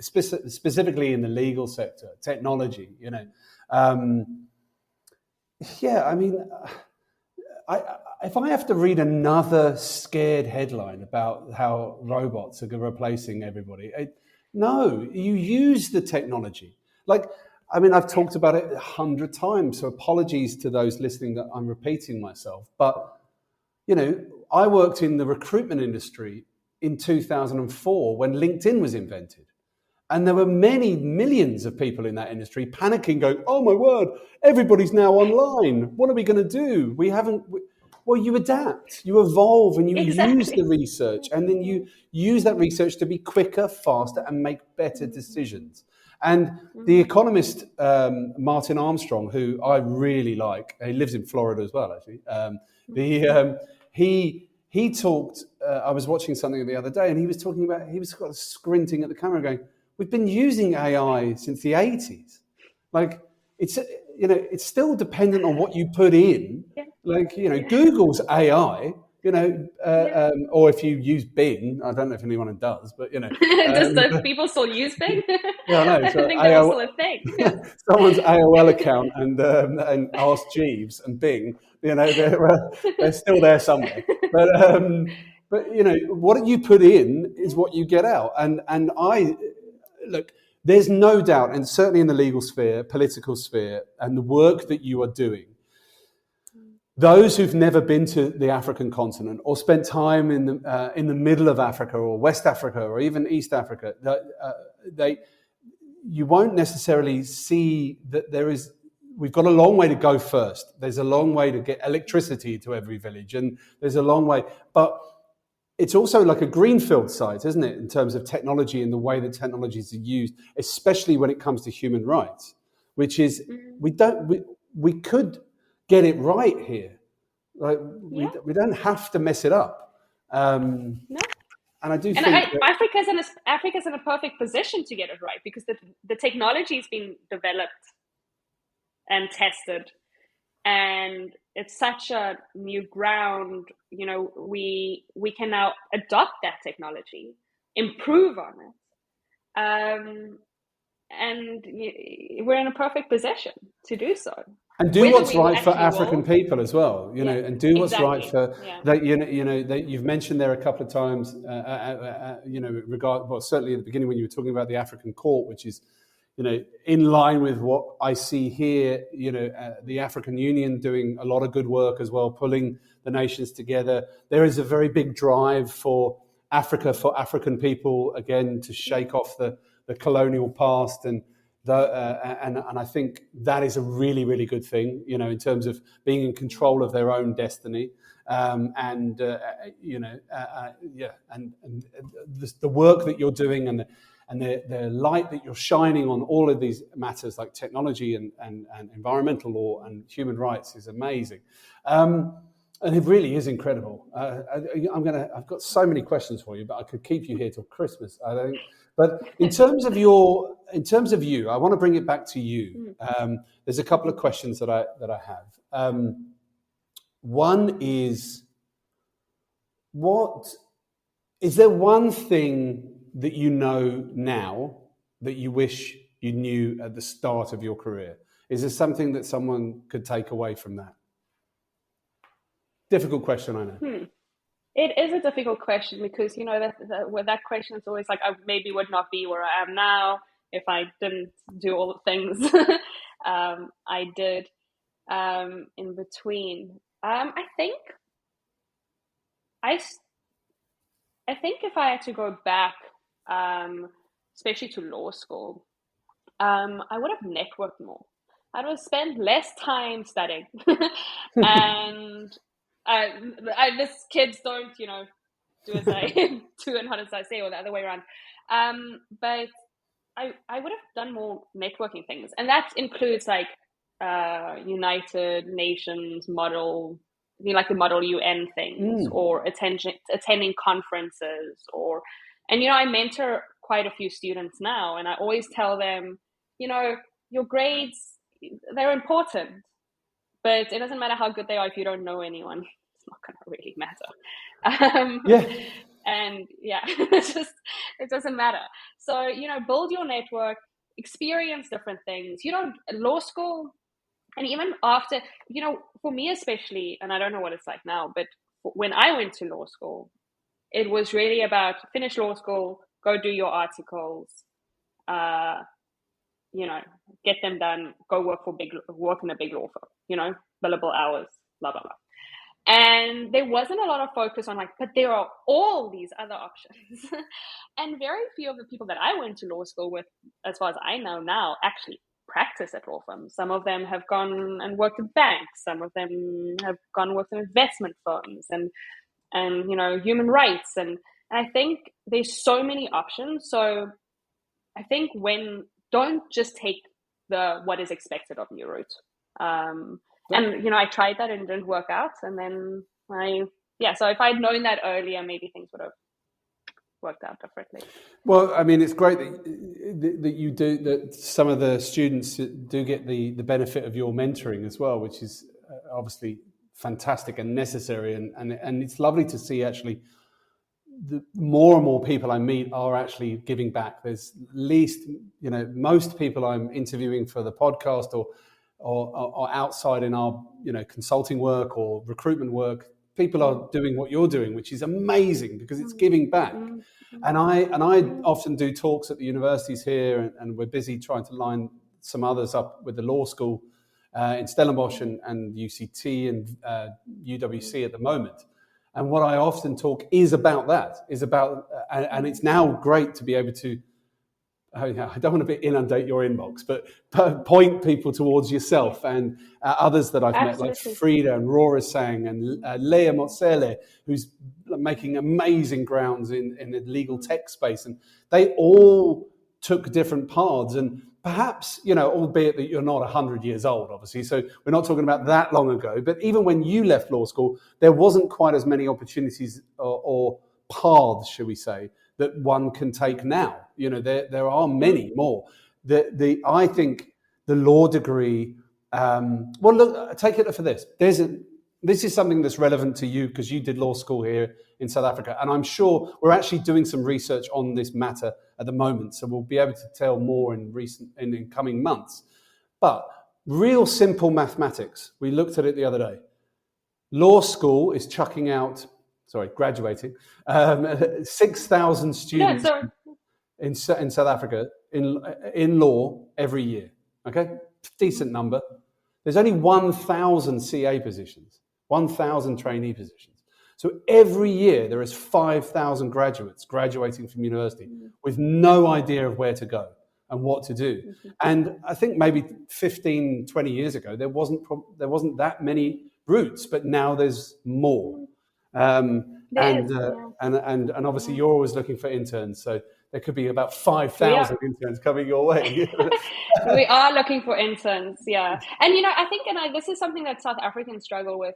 D: specifically in the legal sector, technology. If I have to read another scared headline about how robots are replacing everybody, no, you use the technology. I've talked about it 100 times, so apologies to those listening that I'm repeating myself. But, I worked in the recruitment industry in 2004 when LinkedIn was invented. And there were millions of people in that industry panicking, going, oh my word, everybody's now online. What are we going to do? Well, you adapt, you evolve, and you use the research. And then you use that research to be quicker, faster, and make better decisions. And the economist, Martin Armstrong, who I really like, he lives in Florida as well, actually. He talked, I was watching something the other day, and he was talking about, he was sort of squinting at the camera going, we've been using AI since the 80s. It's still dependent on what you put in. Google's AI, or if you use Bing, I don't know if anyone does, but
E: Does people still use Bing?
D: Yeah, I know. So
E: I think that was still a thing.
D: Someone's AOL account and Ask Jeeves and Bing, they're still there somewhere. But what you put in is what you get out. And look, there's no doubt, and certainly in the legal sphere, political sphere, and the work that you are doing, those who've never been to the African continent or spent time in the middle of Africa or West Africa or even East Africa, you won't necessarily see that we've got a long way to go first. There's a long way to get electricity to every village, and there's a long way. But it's also like a greenfield site, isn't it, in terms of technology and the way that technologies are used, especially when it comes to human rights, which is we could get it right here. We don't have to mess it up. No. And I do think
E: Africa's in a perfect position to get it right, because the technology has been developed and tested, and it's such a new ground. We can now adopt that technology, improve on it, and we're in a perfect position to do so.
D: And do what's right for African people as well, and do what's right for that. That you've mentioned there a couple of times. Certainly at the beginning when you were talking about the African Court, which is, in line with what I see here. The African Union doing a lot of good work as well, pulling the nations together. There is a very big drive for Africa, for African people, again, to shake off the colonial past and I think that is a really, really good thing, in terms of being in control of their own destiny. And the work that you're doing and and the light that you're shining on all of these matters like technology and environmental law and human rights is amazing. And it really is incredible. I've got so many questions for you, but I could keep you here till Christmas, I think. But in terms of you, I want to bring it back to you. There's a couple of questions that I have. One is, is there one thing that you know now that you wish you knew at the start of your career? Is there something that someone could take away from that? Difficult question, I know.
E: It is a difficult question because, you know, that question is always like, I maybe would not be where I am now if I didn't do all the things I did in between. I think if I had to go back, especially to law school, I would have networked more. I would have spent less time studying and this kids don't, you know, do as I do and not as I say, or the other way around. But I would have done more networking things, and that includes like United Nations model, you know, like the Model UN things, or attending conferences, and you know, I mentor quite a few students now, and I always tell them, you know, your grades, they're important. But it doesn't matter how good they are if you don't know anyone. It's not going to really matter. And yeah, it doesn't matter. So, you know, build your network, experience different things. You know, law school, and even after, you know, for me especially, and I don't know what it's like now, but when I went to law school, it was really about finish law school, go do your articles, you know, get them done, go work in a big law firm, you know, billable hours, blah, blah, blah. And there wasn't a lot of focus on like, but there are all these other options. And very few of the people that I went to law school with, as far as I know now, actually practice at law firms. Some of them have gone and worked at banks. Some of them have gone and worked in investment firms and you know, human rights. And I think there's so many options. So I think don't just take what is expected of you route. And, you know, I tried that and it didn't work out. And then so if I'd known that earlier, maybe things would have worked out differently.
D: Well, I mean, it's great that some of the students do get the benefit of your mentoring as well, which is obviously fantastic and necessary. And it's lovely to see actually the more and more people I meet are actually giving back. There's at least, you know, most people I'm interviewing for the podcast or outside in our, you know, consulting work or recruitment work, people are doing what you're doing, which is amazing because it's giving back. And I often do talks at the universities here, and we're busy trying to line some others up with the law school in Stellenbosch and UCT and UWC at the moment. And what I often talk is about that, and it's now great to be able to, I don't want to inundate your inbox, but point people towards yourself and others that I've met, like Frida and Rora Sang and Lea Motsele, who's making amazing grounds in the legal tech space. And they all took different paths. And perhaps, you know, albeit that you're not 100 years old, obviously, so we're not talking about that long ago, but even when you left law school, there wasn't quite as many opportunities or paths, shall we say, that one can take now. You know, there are many more. I think the law degree. Well, look, take it for this. This is something that's relevant to you because you did law school here in South Africa, and I'm sure we're actually doing some research on this matter at the moment. So we'll be able to tell more in coming months. But real simple mathematics. We looked at it the other day. Law school is graduating 6,000 students in South Africa in law every year. Okay, decent number. There's only 1,000 CA positions, 1,000 trainee positions. So every year there is 5,000 graduates graduating from university with no idea of where to go and what to do. And I think maybe 15, 20 years ago there wasn't that many routes, but now there's more. And obviously you're always looking for interns, so there could be about 5,000 interns coming your way.
E: We are looking for interns, yeah. And I think, this is something that South Africans struggle with.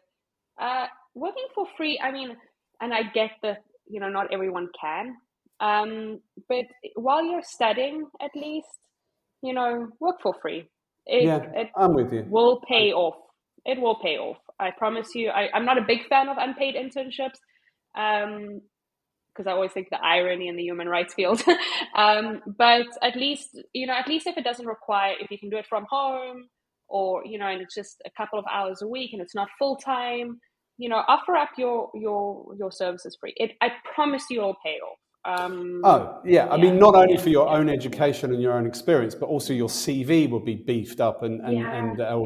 E: Working for free, I mean, and I get that, not everyone can. But while you're studying, at least, work for free.
D: I'm with you.
E: Will pay off. It will pay off. I promise you. I'm not a big fan of unpaid internships, because I always think the irony in the human rights field. But at least if it doesn't require, if you can do it from home, or and it's just a couple of hours a week and it's not full time, offer up your services free. I promise you it'll pay off.
D: I mean, not only for your own education and your own experience, but also your CV will be beefed up and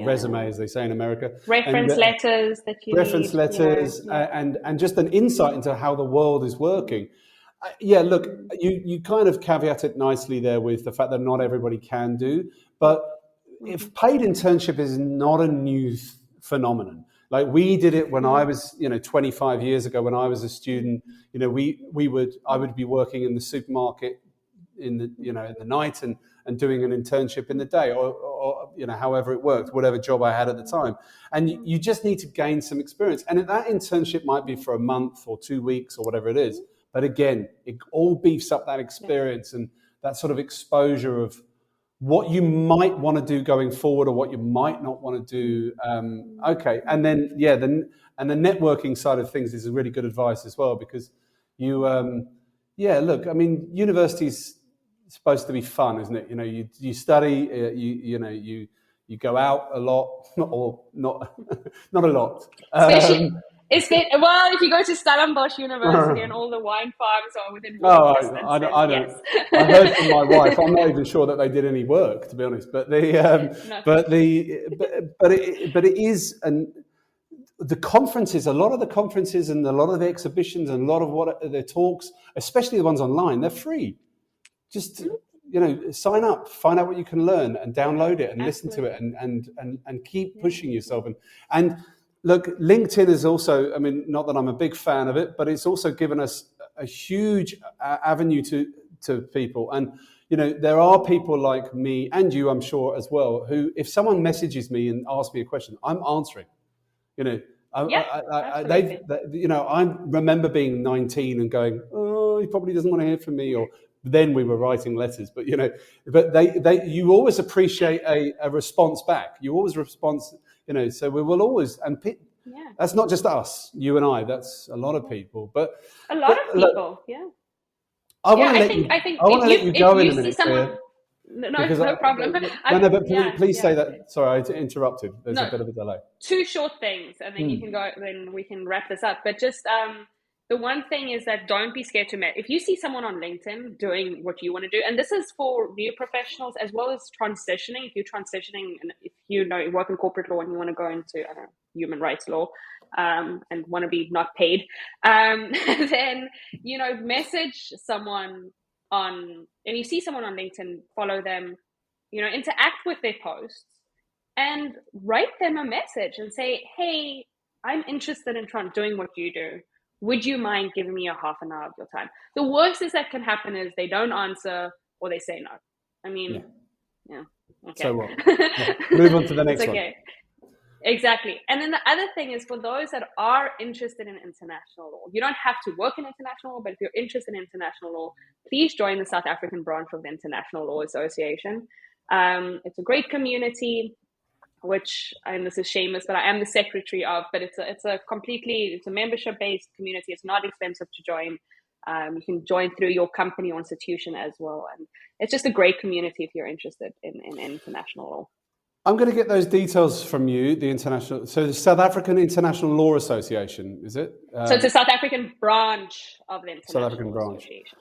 D: resume, as they say in America.
E: Reference letters that you
D: reference
E: need.
D: letters and just an insight into how the world is working. Look, you kind of caveat it nicely there with the fact that not everybody can do, but if paid internship is not a new phenomenon. Like we did it when I was, 25 years ago when I was a student. I would be working in the supermarket in the night and doing an internship in the day, or however it worked, whatever job I had at the time. And you just need to gain some experience. And that internship might be for a month or 2 weeks or whatever it is. But again, it all beefs up that experience and that sort of exposure of what you might want to do going forward or what you might not want to do. And then, the networking side of things is a really good advice as well, because look, I mean, university's supposed to be fun, isn't it? You study, you go out a lot, not a lot.
E: If you go to Stellenbosch University and all the wine farms are within walking distance,
D: I don't. Yes. I heard from my wife. I'm not even sure that they did any work, to be honest. But it is, and the conferences, a lot of the conferences and a lot of the exhibitions and a lot of the talks, especially the ones online, they're free. Just sign up, find out what you can learn, and download it and listen to it, and keep pushing yourself and. Look, LinkedIn is also, I mean, not that I'm a big fan of it, but it's also given us a huge avenue to people. And, there are people like me and you, I'm sure, as well, who, if someone messages me and asks me a question, I'm answering. I remember being 19 and going, oh, he probably doesn't want to hear from me, or then we were writing letters, but you always appreciate a response back. You always respond. So we will always, that's not just us, you and I. That's a lot of people. But
E: a lot of people, look,
D: I want to let you go in a minute.
E: No problem.
D: Please say that. Sorry, I interrupted. There's a bit of a delay.
E: Two short things, and then you can go. Then we can wrap this up. But just the one thing is that don't be scared to meet. If you see someone on LinkedIn doing what you want to do, and this is for new professionals as well as transitioning. If you're transitioning, and if you work in corporate law and you want to go into human rights law, and want to be not paid, then message someone and you see someone on LinkedIn, follow them, interact with their posts, and write them a message and say, hey, I'm interested in doing what you do. Would you mind giving me a half an hour of your time? The worst is that can happen is they don't answer or they say no. I mean, okay.
D: So what? Move on to the next one.
E: Exactly. And then the other thing is for those that are interested in international law, you don't have to work in international law, but if you're interested in international law, please join the South African branch of the International Law Association. It's a great community, and this is shameless, but I am the secretary of, but it's a membership-based community. It's not expensive to join. You can join through your company or institution as well. And it's just a great community if you're interested in international law.
D: I'm going to get those details from you, the South African International Law Association, is it?
E: So it's a South African branch of the International
D: South African
E: Law
D: branch.
E: Association.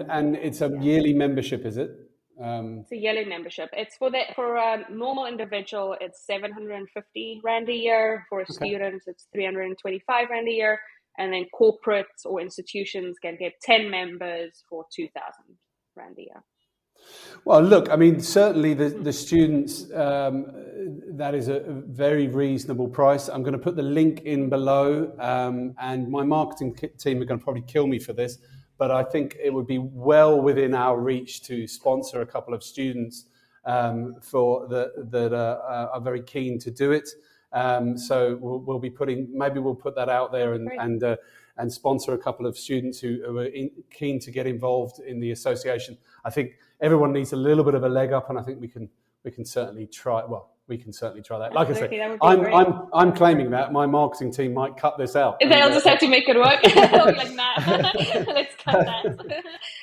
D: And it's a yearly membership, is it?
E: It's a yearly membership. It's for a normal individual, it's 750 Rand a year. For students, it's 325 Rand a year. And then corporates or institutions can get 10 members for 2,000 Rand a year.
D: Well, look, I mean, certainly the students, that is a very reasonable price. I'm going to put the link in below, and my marketing team are going to probably kill me for this, but I think it would be well within our reach to sponsor a couple of students that are very keen to do it. So we'll be we'll put that out there and sponsor a couple of students who are keen to get involved in the association. I think everyone needs a little bit of a leg up, and I think we can certainly try. Well, we can certainly try that. Like
E: Absolutely,
D: I say, I'm claiming that my marketing team might cut this out.
E: They'll just have to make it work. They'll be like, nah, let's cut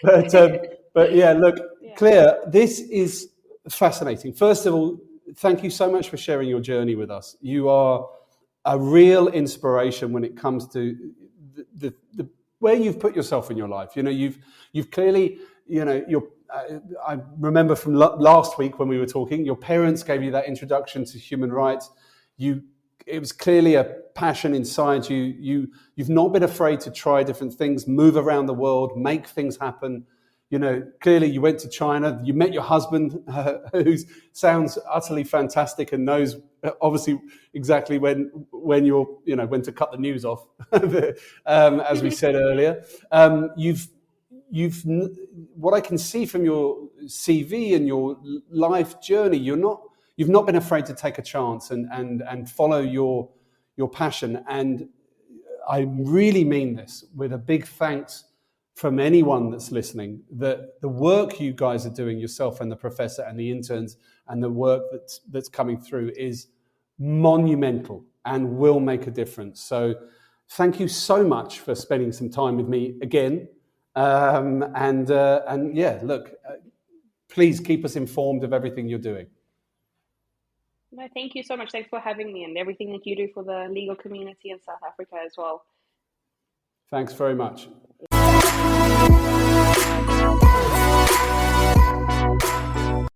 E: that.
D: But yeah, look, Clea, this is fascinating. First of all, thank you so much for sharing your journey with us. You are a real inspiration when it comes to the where you've put yourself in your life. You know, you've clearly, you know, I remember from last week when we were talking, your parents gave you that introduction to human rights. It was clearly a passion inside you. You've not been afraid to try different things, move around the world, make things happen. You know, clearly you went to China, you met your husband, who sounds utterly fantastic and knows obviously exactly when when to cut the news off, as we said earlier. You've what I can see from your CV and your life journey, you've not been afraid to take a chance and follow your passion. And I really mean this with a big thanks from anyone that's listening, that the work you guys are doing, yourself and the professor and the interns, and the work that's coming through is monumental and will make a difference. So thank you so much for spending some time with me again. And yeah, look, please keep us informed of everything you're doing.
E: No, thank you so much. Thanks for having me and everything that you do for the legal community in South Africa as well.
D: Thanks very much.